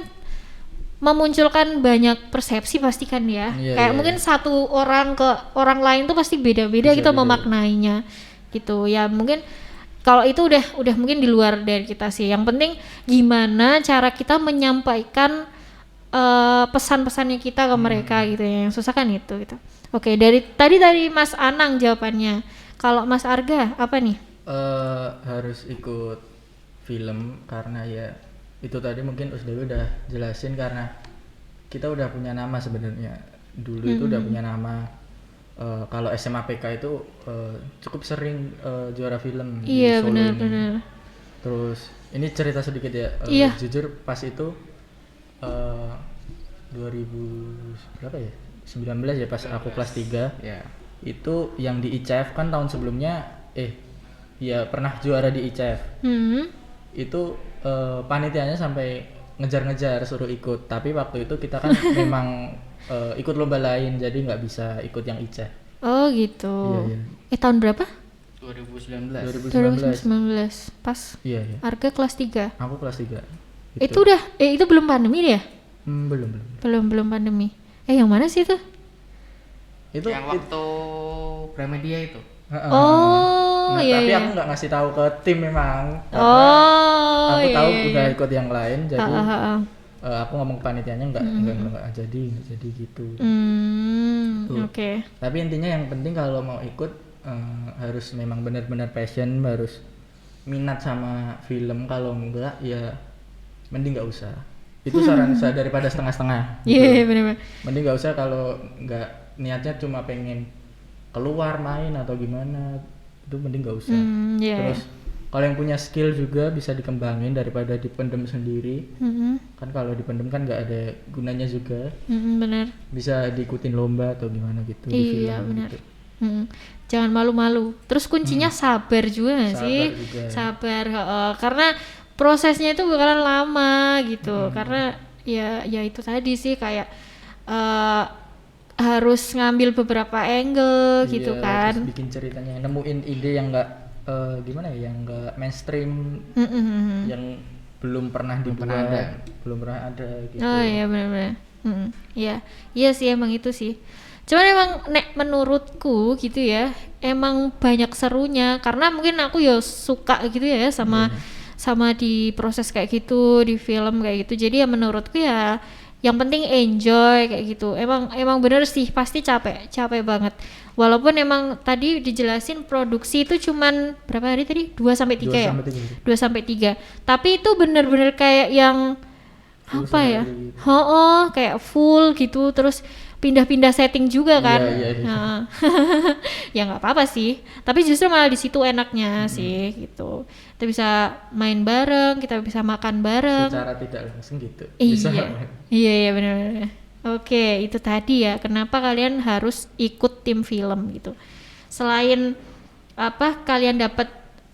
memunculkan banyak persepsi pasti kan ya, kayak mungkin satu orang ke orang lain tuh pasti beda-beda gitu memaknainya gitu ya. Mungkin kalau itu udah mungkin di luar dari kita sih, yang penting gimana cara kita menyampaikan pesan-pesannya kita ke mereka gitu ya, yang susah kan itu gitu. Oke, dari tadi Mas Anang jawabannya. Kalau Mas Arga apa nih? Harus ikut film karena ya itu tadi mungkin Dewi udah jelasin, karena kita udah punya nama sebenarnya dulu. Itu udah punya nama. Kalau SMA PK itu cukup sering juara film. Iya benar. Terus ini cerita sedikit ya. Jujur pas itu 2000 berapa ya? 19 ya, pas aku kelas 3. Yeah. Itu yang di ICF kan tahun sebelumnya ya pernah juara di ICF. Itu panitianya sampai ngejar-ngejar suruh ikut, tapi waktu itu kita kan memang ikut lomba lain, jadi nggak bisa ikut yang ICF. Oh gitu. Iya. Tahun berapa? 2019. 2019 pas. Iya. Arga kelas 3. Aku kelas 3. Itu udah itu belum pandemi ya? Belum pandemi. Yang mana sih itu? Itu yang waktu Pramedia itu. Iya. Tapi aku nggak ngasih tahu ke tim memang. Aku tahu udah ikut yang lain, jadi aku ngomong ke panitianya nggak jadi gitu. Oke. Tapi intinya yang penting kalau mau ikut harus memang benar-benar passion, harus minat sama film. Kalau enggak ya mending nggak usah. Itu saran saya daripada setengah-setengah. Iya benar. Mending nggak usah kalau nggak niatnya cuma pengen keluar main atau gimana, itu mending nggak usah. Terus kalau yang punya skill juga bisa dikembangin daripada dipendem sendiri. Kan kalau dipendem kan nggak ada gunanya juga. Benar. Bisa diikutin lomba atau gimana gitu. Iya benar. Gitu. Jangan malu-malu. Terus kuncinya sabar juga nggak sih? Sabar. Karena prosesnya itu bakalan lama gitu. Karena ya itu tadi sih kayak harus ngambil beberapa angle gitu kan. Terus bikin ceritanya, nemuin ide yang nggak gimana ya, yang nggak mainstream, yang belum pernah dibuat, belum pernah ada gitu. Oh iya benar-benar. Iya sih emang itu sih. Cuman emang menurutku gitu ya, emang banyak serunya karena mungkin aku ya suka gitu ya sama di proses kayak gitu, di film kayak gitu. Jadi ya menurutku ya yang penting enjoy kayak gitu. Emang bener sih pasti capek banget. Walaupun emang tadi dijelasin produksi itu cuman berapa hari tadi? 2 sampai 3 ya? 2 sampai 3. Tapi itu bener-bener kayak yang apa ya? Kayak full gitu, terus pindah-pindah setting juga kan. Iya. Ya nggak apa-apa sih. Tapi justru malah di situ enaknya sih gitu. Kita bisa main bareng, kita bisa makan bareng. Secara tidak langsung gitu. Iya benar. Oke, itu tadi ya. Kenapa kalian harus ikut tim film gitu? Selain kalian dapat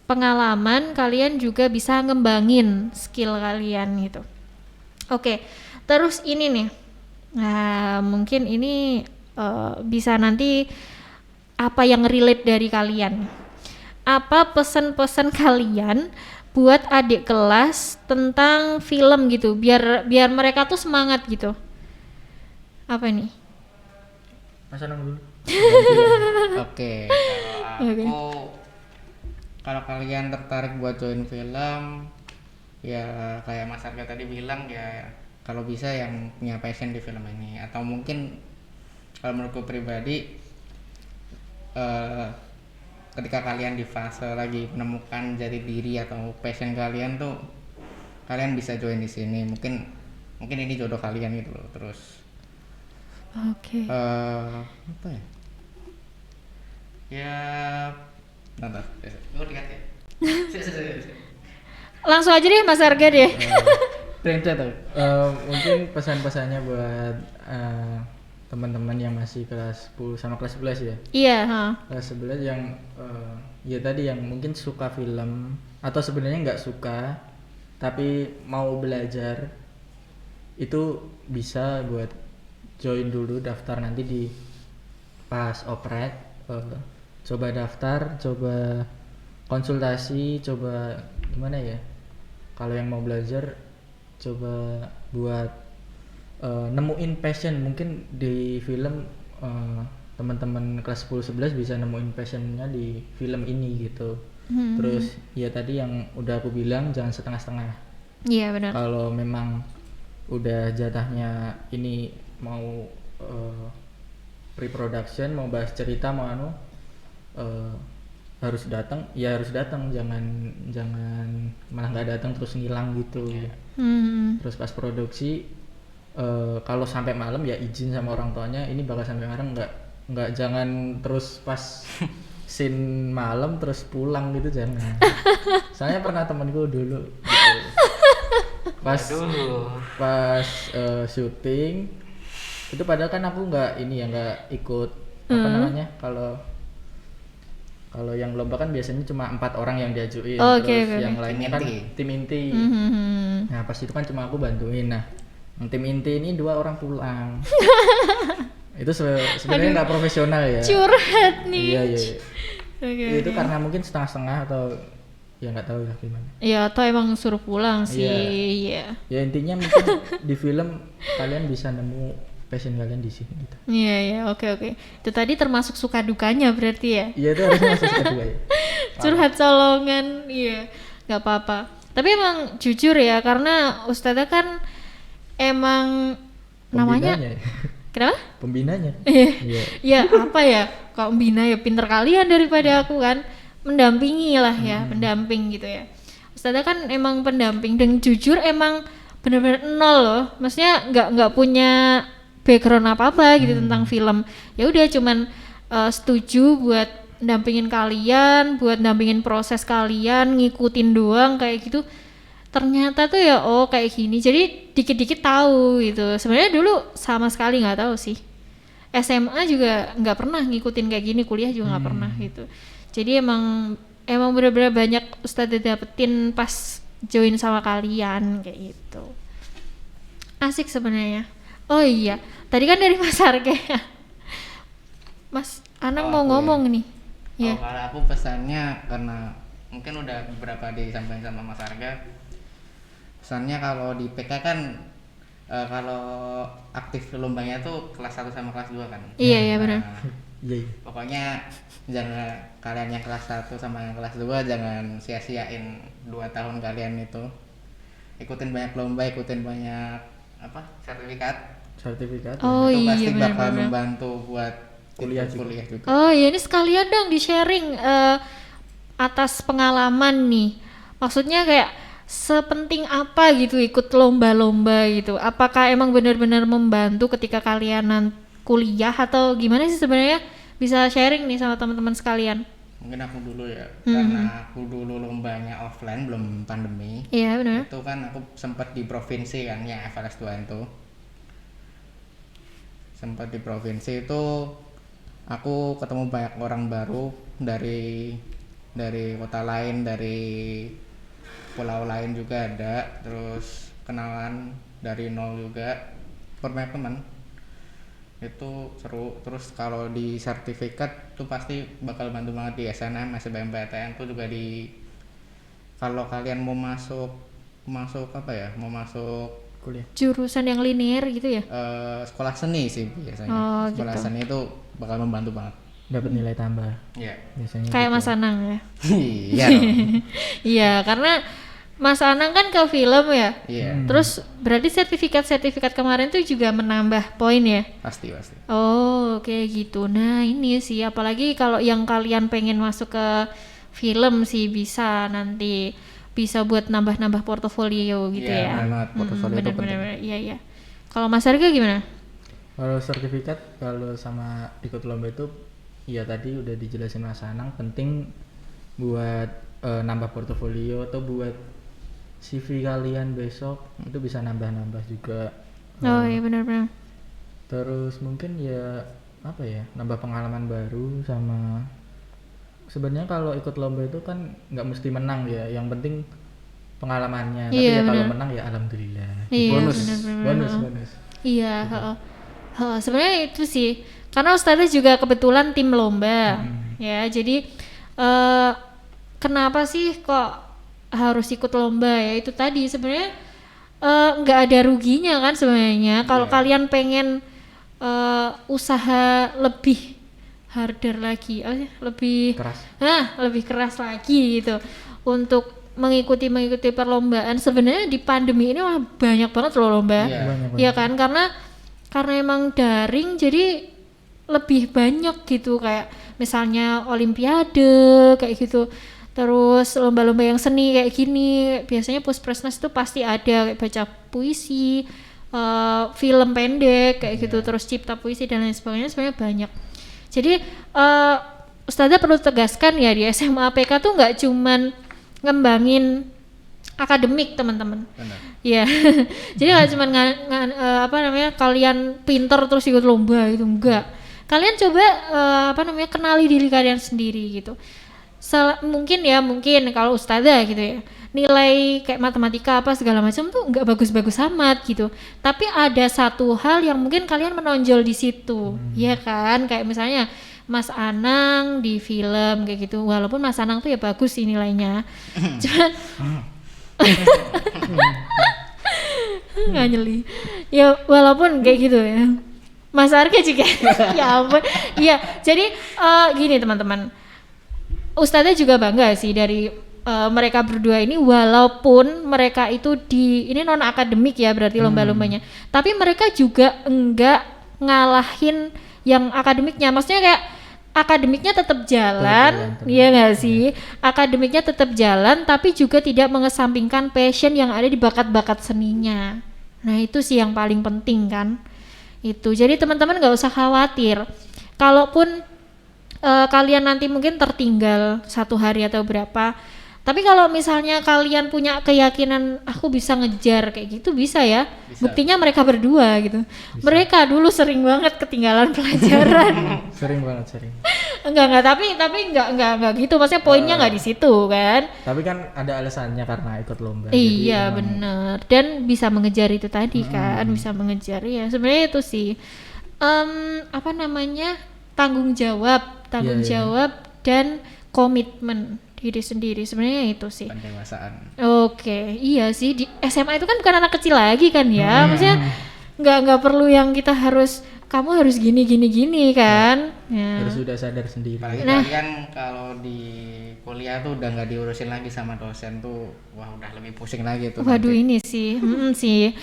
pengalaman, kalian juga bisa ngembangin skill kalian gitu. Oke, terus ini nih, nah mungkin ini bisa nanti apa yang relate dari kalian. Apa pesan-pesan kalian buat adik kelas tentang film gitu, biar mereka tuh semangat gitu. Apa nih? Mas Anang dulu. Oke, Oke. kalau kalian tertarik buat join film, ya kayak Mas Arga tadi bilang ya, kalau bisa yang punya passion di film ini, atau mungkin kalau menurutku pribadi, ketika kalian di fase lagi menemukan jati diri atau passion kalian tuh, kalian bisa join di sini. Mungkin ini jodoh kalian gitu loh. Terus Oke. apa ya? Ya, nonton. Gue lihat ya. Langsung aja deh Mas Arga deh. Princet tuh. Mungkin pesan-pesannya buat teman-teman yang masih kelas 10 sama kelas 11 ya. Iya, Kelas 11 yang ya tadi yang mungkin suka film atau sebenarnya nggak suka tapi mau belajar, itu bisa buat join dulu, daftar nanti di pas oprek, coba daftar, coba konsultasi, coba gimana ya, kalau yang mau belajar coba buat nemuin passion. Mungkin di film teman-teman kelas 10-11 bisa nemuin passionnya di film ini gitu. Terus ya tadi yang udah aku bilang, jangan setengah-setengah. Iya benar. Kalau memang udah jatahnya ini mau pre-production, mau bahas cerita, mau harus datang, ya harus datang, jangan malah nggak datang terus ngilang gitu. Terus pas produksi kalau sampai malam ya izin sama orang tuanya, ini bakal sampai malam, nggak jangan terus pas scene malam terus pulang gitu, jangan. Soalnya pernah temanku dulu gitu. pas syuting itu, padahal kan aku nggak ikut apa namanya, kalau yang lomba kan biasanya cuma 4 orang yang diajuin, terus yang lainnya kan tim inti. Nah pas itu kan cuma aku bantuin. Nah yang tim inti ini 2 orang pulang. Itu sebenarnya nggak profesional ya. Curhat nih. Iya. Oke. Itu karena mungkin setengah-setengah atau ya nggak tahu ya gimana. Ya atau emang suruh pulang sih. Iya. Ya intinya mungkin di film kalian bisa nemu passion kalian di sini gitu. Iya, oke. Itu tadi termasuk suka dukanya berarti ya? Iya, itu harusnya masuk kedua ya. Curhat colongan, iya, nggak apa-apa. Tapi emang jujur ya, karena Ustazah kan emang namanya, Pembinanya ya. kenapa? Pembinanya. Iya. Ya apa ya? Kalau bina ya pinter kalian daripada aku kan, mendampingi lah ya, pendamping gitu ya. Ustazah kan emang pendamping, dan jujur emang benar-benar nol loh. Maksudnya nggak punya background apa-apa gitu tentang film. Ya udah cuman setuju buat dampingin kalian, buat dampingin proses kalian, ngikutin doang kayak gitu. Ternyata tuh ya kayak gini. Jadi dikit-dikit tahu gitu. Sebenarnya dulu sama sekali nggak tahu sih. SMA juga nggak pernah ngikutin kayak gini, kuliah juga nggak pernah gitu. Jadi emang benar-benar banyak Ustazah dapetin pas join sama kalian kayak gitu. Asik sebenarnya. Oh iya, tadi kan dari Mas Arga ya. Mas Anang mau ngomong nih. Ya. Kalau aku pesannya, karena mungkin udah beberapa disampaikan sama Mas Arga. Pesannya kalau di PK kan kalau aktif lombanya tuh kelas 1 sama kelas 2 kan. Iya benar. Iya. Pokoknya jangan, kalian yang kelas 1 sama yang kelas 2 jangan sia-siain 2 tahun kalian itu. Ikutin banyak lomba, ikutin banyak sertifikat. Oh itu iya pasti bakal benar. membantu buat kuliah juga. Oh iya, ini sekalian dong di sharing atas pengalaman nih. Maksudnya kayak sepenting apa gitu ikut lomba-lomba gitu. Apakah emang benar-benar membantu ketika kalian kuliah atau gimana sih sebenarnya? Bisa sharing nih sama teman-teman sekalian. Mungkin aku dulu ya, karena aku dulu lombanya offline belum pandemi. Iya benar. Itu kan aku sempat di provinsi kan, ya FLS 2 itu. Sempat di provinsi itu aku ketemu banyak orang baru dari dari kota lain, dari pulau lain juga ada, terus kenalan dari nol juga, banyak teman. Itu seru. Terus kalau di sertifikat tuh pasti bakal bantu banget di SNM, SBMPTN tuh juga kalau kalian mau masuk apa ya, mau masuk Kuliah. Jurusan yang linear gitu ya? sekolah seni sih biasanya. Oh, Sekolah gitu. seni itu bakal membantu banget. Dapat nilai tambah. Iya. Biasanya Kayak gitu. Mas Anang ya? Iya dong. Iya, karena Mas Anang kan ke film ya? Iya, Terus berarti sertifikat kemarin tuh juga menambah poin ya? pasti. Oh, kayak gitu. Nah, ini sih apalagi kalau yang kalian pengen masuk ke film sih bisa nanti bisa buat nambah-nambah portofolio gitu Iya, ya. benar banget, portofolio itu penting. Bener-bener. Iya. Kalau Mas Arga gimana? Kalau sertifikat, kalau sama ikut lomba itu, ya tadi udah dijelasin Mas Anang, penting buat nambah portofolio atau buat CV kalian besok itu bisa nambah-nambah juga. Oh iya benar-benar. Terus mungkin ya apa ya, nambah pengalaman baru sama sebenarnya kalau ikut lomba itu kan nggak mesti menang ya, yang penting pengalamannya. Tapi Iya, ya kalau benar. menang ya alhamdulillah. Iya, bonus, benar-benar. bonus. Iya, heeh. Heeh, sebenarnya itu sih. Karena Ustazah juga kebetulan tim lomba. Ya, jadi kenapa sih kok harus ikut lomba ya? Itu tadi sebenarnya nggak ada ruginya kan sebenarnya. Kalau kalian pengen usaha lebih harder lagi, lebih Keras. lebih keras lagi gitu untuk mengikuti perlombaan. Sebenarnya di pandemi ini wah banyak banget loh lomba. Iya. Banyak. Iya kan, karena emang daring jadi lebih banyak gitu, kayak misalnya olimpiade kayak gitu, terus lomba-lomba yang seni kayak gini biasanya Puspresnas itu pasti ada, kayak baca puisi, film pendek kayak gitu, terus cipta puisi dan lain sebagainya, sebenarnya banyak. Jadi Ustazah perlu tegaskan ya, di SMA APK tuh nggak cuman ngembangin akademik teman-teman. Benar. Iya. Jadi nggak cuma kalian pinter terus ikut lomba gitu, enggak. Kalian coba kenali diri kalian sendiri gitu. Mungkin kalau Ustazah gitu ya, nilai kayak matematika apa segala macam tuh nggak bagus-bagus amat gitu. Tapi ada satu hal yang mungkin kalian menonjol di situ, ya kan? Kayak misalnya Mas Anang di film kayak gitu. Walaupun Mas Anang tuh ya bagus sih nilainya. Cuman nggak nyeli. Ya walaupun kayak gitu ya. Mas Arga juga. Ya ampun. Iya, jadi gini teman-teman. Ustazah juga bangga sih dari mereka berdua ini, walaupun mereka itu ini non akademik ya berarti lomba-lombanya. Tapi mereka juga enggak ngalahin yang akademiknya. Maksudnya kayak akademiknya tetap jalan, iya nggak sih? Akademiknya tetap jalan, tapi juga tidak mengesampingkan passion yang ada di bakat-bakat seninya. Nah itu sih yang paling penting kan. Itu. Jadi teman-teman nggak usah khawatir. Kalaupun kalian nanti mungkin tertinggal 1 hari atau berapa, tapi kalau misalnya kalian punya keyakinan aku bisa ngejar kayak gitu, bisa ya. Bisa. Buktinya mereka berdua gitu. Mereka dulu sering banget ketinggalan pelajaran. Sering banget. Enggak, tapi enggak gitu. Maksudnya poinnya enggak di situ kan. Tapi kan ada alasannya karena ikut lomba. Iya, jadi emang benar. Dan bisa mengejar itu tadi kan, bisa mengejar ya. Sebenarnya itu sih tanggung jawab Iya. dan komitmen diri sendiri. Sebenarnya itu sih. Pendewasaan. Oke, iya sih, di SMA itu kan bukan anak kecil lagi kan ya. Maksudnya nggak perlu yang kita kamu harus gini kan. Ya. harus sudah sadar sendiri. Apalagi Nah. kalian kalau di kuliah tuh udah nggak diurusin lagi sama dosen tuh, wah udah lebih pusing lagi tuh. Waduh nanti. ini sih, sih.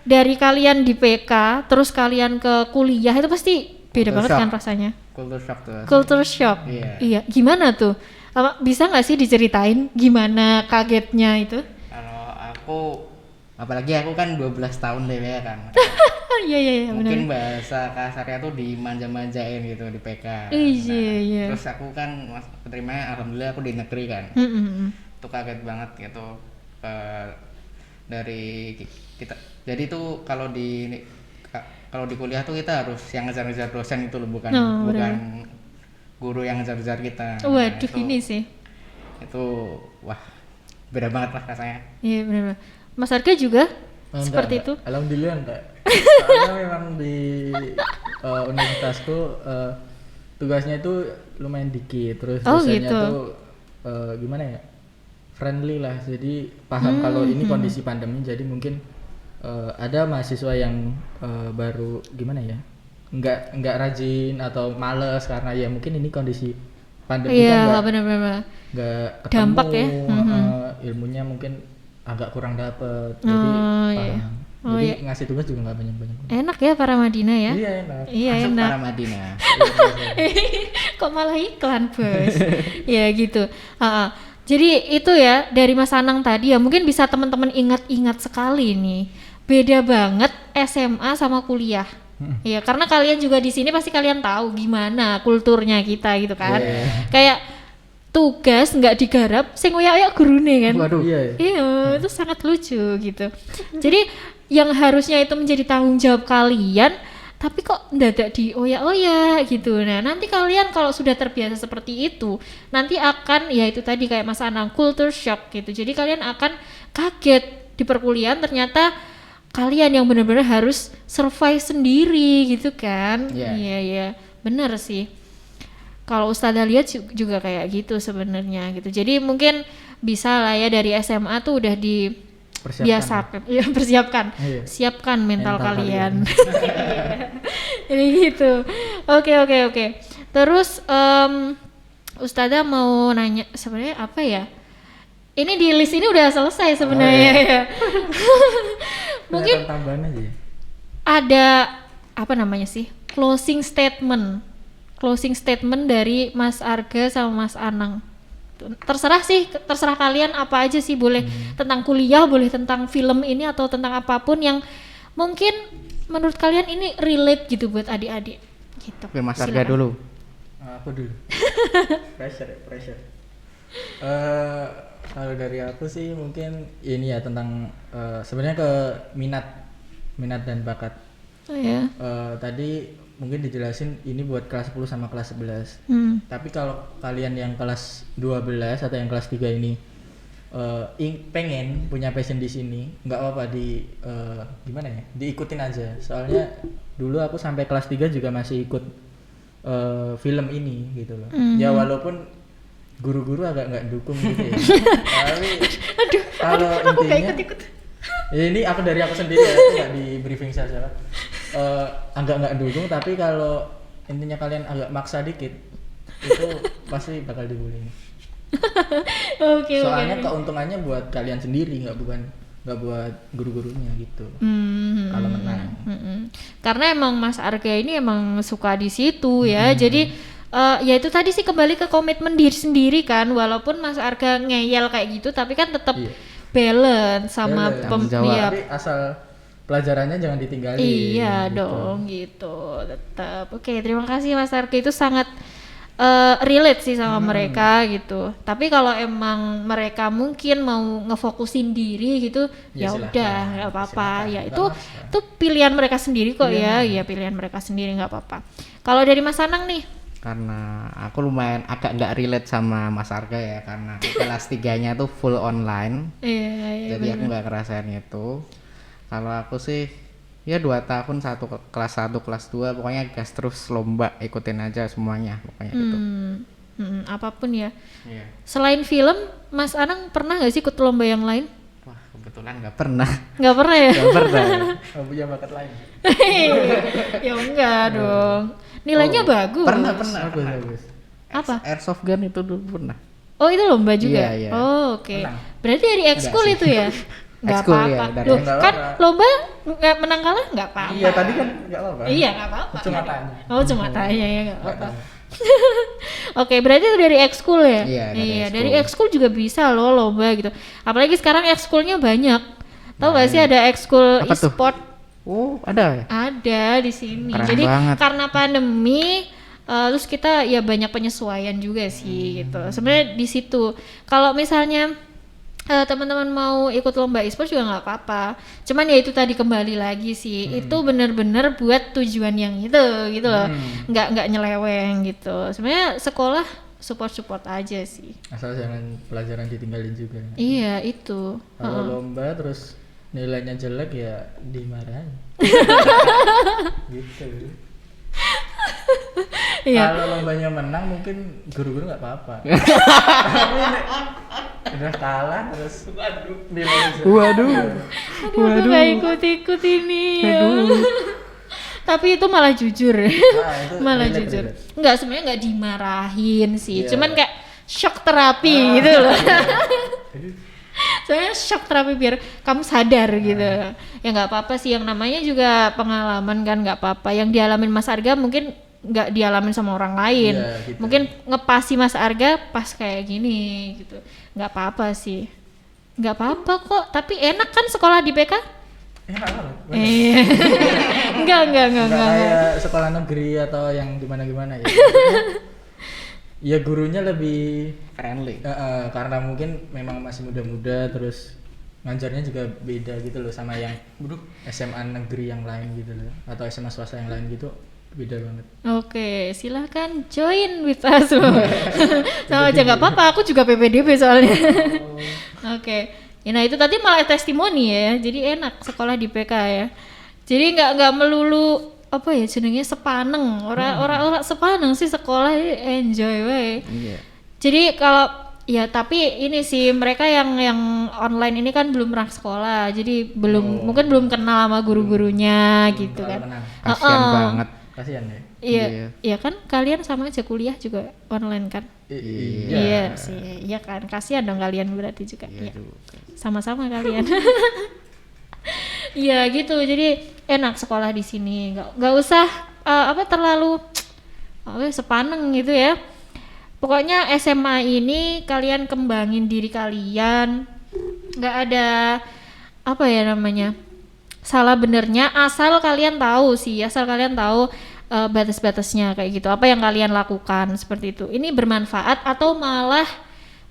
Dari kalian di PK, terus kalian ke kuliah itu pasti beda Culture banget shock. kan rasanya. Culture shock tuh. Culture shock. Iya. Iya, gimana tuh? Bisa nggak sih diceritain gimana kagetnya itu? Kalau aku, apalagi aku kan 12 tahun deh ya kan. Iya benar. Mungkin bahasa kasarnya tuh dimanja-manjain gitu di PK. Iya. Terus aku kan keterimanya alhamdulillah aku di negeri kan. Itu kaget banget gitu. Dari kita. Jadi tuh kalau di kuliah tuh kita harus yang ngejar-ngejar dosen itu loh, bukan guru yang ngejar-ngejar kita. Waduh, Nah, ini sih. itu wah beda banget lah rasanya. Iya benar. Mas Arga juga Enggak, seperti enggak. itu? Alhamdulillah enggak. Soalnya memang di universitasku tugasnya itu lumayan dikit, terus Oh, dosennya gitu. tuh gimana ya, friendly lah, jadi paham kalau ini kondisi pandemi, jadi mungkin ada mahasiswa yang baru gimana ya, nggak rajin atau males karena ya mungkin ini kondisi pandemi kan Iya benar-benar. nggak ketemu, Dampak ya. ilmunya mungkin agak kurang dapet, jadi Oh, iya. paham. Oh, Jadi iya. ngasih tugas juga nggak banyak-banyak. Enak ya para Madinah ya? Iya enak. Iya Masuk enak. para Madinah. Kok malah iklan bos? Ya gitu. Jadi itu ya dari Mas Anang tadi ya mungkin bisa teman-teman ingat-ingat sekali nih. Beda banget SMA sama kuliah. Ya karena kalian juga di sini pasti kalian tahu gimana kulturnya kita gitu kan. Kayak tugas nggak digarap, sing oyak-oyak gurune kan. Waduh. Iya. Iya, itu sangat lucu gitu. Jadi yang harusnya itu menjadi tanggung jawab kalian, tapi kok mendadak dioyak-oyak gitu. Nah, nanti kalian kalau sudah terbiasa seperti itu, nanti akan ya itu tadi kayak Mas Anang, culture shock gitu. Jadi kalian akan kaget di perkuliahan ternyata kalian yang benar-benar harus survive sendiri gitu kan. Iya. Iya, benar sih. Kalau Ustazah lihat juga kayak gitu sebenarnya gitu. Jadi mungkin bisa lah ya dari SMA tuh udah dibiasakan, ya persiapkan, Iya. siapkan mental Mental kalian. Jadi gitu. Oke. Terus Ustazah mau nanya sebenarnya apa ya? Ini di list ini udah selesai sebenarnya ya. Mungkin Kelihatan tambahan aja ya. ada apa namanya sih? Closing statement dari Mas Arga sama Mas Anang. Terserah kalian apa aja sih, boleh tentang kuliah, boleh tentang film ini atau tentang apapun yang mungkin menurut kalian ini relate gitu buat adik-adik gitu. Oke, Mas Arga Silakan. dulu. Aku dulu. pressure. Kalau dari aku sih mungkin ini ya tentang sebenarnya ke minat dan bakat. Oh ya. Tadi mungkin dijelasin ini buat kelas 10 sama kelas 11. Tapi kalau kalian yang kelas 12 atau yang kelas 3 ini pengen punya passion di sini, nggak apa-apa gimana ya? Diikutin aja. Soalnya dulu aku sampai kelas 3 juga masih ikut film ini gitu loh. Ya walaupun guru-guru agak nggak dukung gitu ya. Tapi kalau Aku gak intinya ikut-ikut. ya ini aku dari aku sendiri ya, aku nggak di briefing siapa. Agak nggak dukung, tapi kalau intinya kalian agak maksa dikit itu pasti bakal dibully. Oke. Soalnya keuntungannya buat kalian sendiri, nggak buat guru-gurunya gitu. Kalau menang. Karena emang Mas Arga ini emang suka di situ ya. Jadi ya itu tadi sih kembali ke komitmen diri sendiri kan. Walaupun Mas Arga ngeyel kayak gitu, tapi kan tetap Iya. balance sama Balance. Tanggung jawab. ya, Tapi asal pelajarannya jangan ditinggalin. iya gitu. dong gitu tetap. Oke, terima kasih Mas Arga, itu sangat relate sih sama mereka gitu. Tapi kalau emang mereka mungkin mau ngefokusin diri gitu, Ya, ya udah silakan. nggak apa-apa. Silakan, Ya nggak itu maksa. itu pilihan mereka sendiri kok ya. Ya pilihan mereka sendiri, nggak apa-apa. Kalau dari Mas Anang nih, Karena aku lumayan agak nggak relate sama Mas Arga ya, karena aku kelas 3-nya tuh full online. iya Jadi aku nggak ngerasain itu. Kalau aku sih ya 2 tahun kelas 1 kelas 2 pokoknya gas terus lomba, ikutin aja semuanya pokoknya gitu. apapun ya. Iya. Selain film, Mas Anang pernah nggak sih ikut lomba yang lain? Wah, kebetulan nggak pernah. Nggak pernah ya? Nggak pernah. Oh, punya bakat lain. Ya enggak dong. Nilainya bagus. Pernah. Bagus. Apa? Airsoft gun itu dulu pernah. Oh itu lomba juga? Iya. Oh oke. Menang. Berarti dari ekskul itu ya? Nggak Ekskul, apa-apa. ya, dari Loh, ekskul. kan lomba nggak menang kalah nggak apa-apa. Iya, tadi kan nggak apa-apa. Iya nggak apa-apa. Cuma tanya. Oh cuma tanya ya nggak apa-apa. tanya. Oke, berarti itu dari ekskul ya? Iya, dari dari ekskul. ekskul juga bisa loh lomba gitu. Apalagi sekarang ekskulnya banyak. Tahu nggak sih ada ekskul Apa tuh? e-sport? Oh, ada ya? Ada di sini. Keren Jadi banget. karena pandemi, terus kita ya banyak penyesuaian juga sih gitu. Sebenarnya di situ. Kalau misalnya teman-teman mau ikut lomba e-sport juga nggak apa-apa. Cuman ya itu tadi kembali lagi sih, itu bener-bener buat tujuan yang itu gitu loh, nggak nyeleweng gitu. Sebenarnya sekolah support aja sih. Asal jangan pelajaran ditinggalin juga. Iya itu. Kalau lomba terus nilainya jelek ya dimarahin. Gitu. Iya. Kalau lombanya menang mungkin guru-guru nggak apa-apa. Udah kalah terus nilainya jelek. Waduh. Aduh, aku nggak ikut-ikut ini. Tapi itu malah jujur. Itu Malah relate, jujur. relate. Enggak, sebenarnya nggak dimarahin sih. Iya. Cuman kayak shock terapi gitu loh. Soalnya shock terapi biar kamu sadar gitu. Ya nggak apa-apa sih, yang namanya juga pengalaman kan, nggak apa-apa. Yang dialamin Mas Arga mungkin nggak dialamin sama orang lain. Iya, gitu. Mungkin ngepasi Mas Arga pas kayak gini gitu. Nggak apa-apa sih. Nggak apa-apa kok. Tapi enak kan sekolah di PK? Enak banget. Enggak. Nggak kayak sekolah negeri atau yang gimana ya. Ya gurunya lebih Friendly. karena mungkin memang masih muda-muda, terus ngajarnya juga beda gitu loh sama yang SMA negeri yang lain gitu loh, atau SMA swasta yang lain gitu, beda banget. Oke, silahkan join with us. Sama aja nggak apa-apa, aku juga PPDB soalnya. Oke. Ya, nah itu tadi malah testimoni ya, jadi enak sekolah di PK ya. Jadi nggak melulu apa ya jenenge sepaneng, orang sepaneng sih sekolah enjoy we. Iya. Jadi kalau ya tapi ini sih mereka yang online ini kan belum pernah sekolah, jadi mungkin belum kenal sama guru-gurunya gitu kan. Kenal. Kasian banget. Kasihan ya. Iya kan kalian sama aja kuliah juga online kan. Iya sih, iya kan, kasihan dong kalian berarti juga. Iya. Sama-sama kalian. Iya gitu, jadi enak sekolah di sini, nggak usah terlalu sepaneng gitu ya. Pokoknya SMA ini kalian kembangin diri kalian, nggak ada apa ya namanya salah benernya, asal kalian tahu batas-batasnya kayak gitu, apa yang kalian lakukan seperti itu. Ini bermanfaat atau malah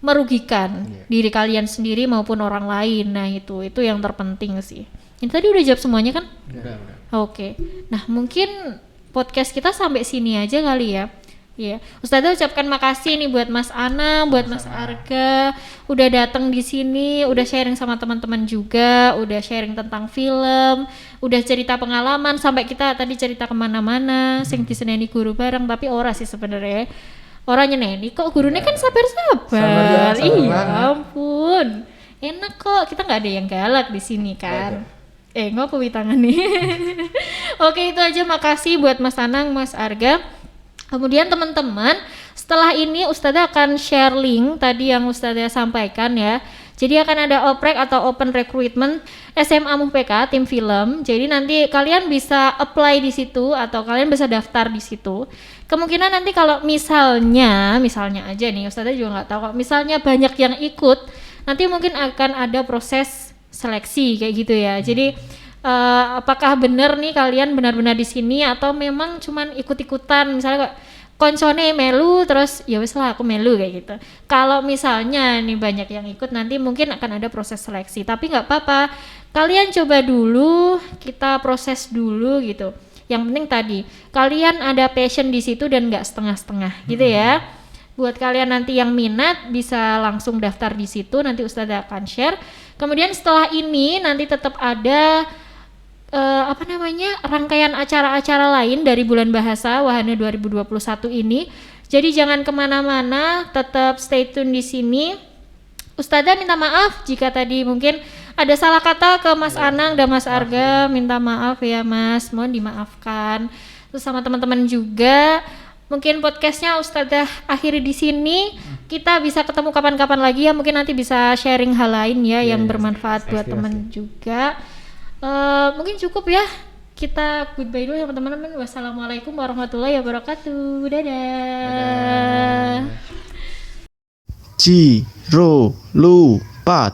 merugikan diri kalian sendiri maupun orang lain. Nah itu yang terpenting sih. Ini tadi udah jawab semuanya kan? Udah. Oke. Nah mungkin podcast kita sampai sini aja kali ya. Iya, Ustazah ucapkan makasih nih buat Mas Ana, buat Mas Arga, udah datang di sini, udah sharing sama teman-teman juga, udah sharing tentang film, udah cerita pengalaman sampai kita tadi cerita kemana-mana, sing diseneni guru bareng, tapi ora sih sebenarnya, orangnya neni kok gurunya kan sabar-sabar, iya ampun, enak kok, kita nggak ada yang galak di sini kan. Ngopo tangan nih. Oke itu aja, makasih buat Mas Anang, Mas Arga. Kemudian teman-teman, setelah ini Ustazah akan share link tadi yang Ustazah sampaikan ya. Jadi akan ada oprek atau open recruitment SMA MUPK tim film. Jadi nanti kalian bisa apply di situ atau kalian bisa daftar di situ. Kemungkinan nanti kalau misalnya aja nih, Ustazah juga nggak tahu. Kalau misalnya banyak yang ikut, nanti mungkin akan ada proses seleksi kayak gitu ya. Jadi apakah benar nih kalian benar-benar di sini atau memang cuman ikut-ikutan, misalnya kok koncone melu terus ya wis lah aku melu kayak gitu. Kalau misalnya nih banyak yang ikut, nanti mungkin akan ada proses seleksi, tapi nggak apa-apa, kalian coba dulu, kita proses dulu gitu. Yang penting tadi kalian ada passion di situ dan nggak setengah-setengah gitu ya. Buat kalian nanti yang minat bisa langsung daftar di situ, nanti Ustazah akan share. Kemudian setelah ini nanti tetap ada rangkaian acara-acara lain dari Bulan Bahasa Wahana 2021 ini. Jadi jangan kemana-mana, tetap stay tune di sini. Ustazah minta maaf jika tadi mungkin ada salah kata ke Mas Anang dan Mas Arga, minta maaf ya Mas, mohon dimaafkan. Terus sama teman-teman juga, mungkin podcastnya Ustazah akhiri di sini. Kita bisa ketemu kapan-kapan lagi ya, mungkin nanti bisa sharing hal lain ya yang bermanfaat buat teman juga. Mungkin cukup ya, kita goodbye dulu ya teman-teman. Wassalamualaikum warahmatullahi wabarakatuh. Dadah. Ji, ro, lu, pat.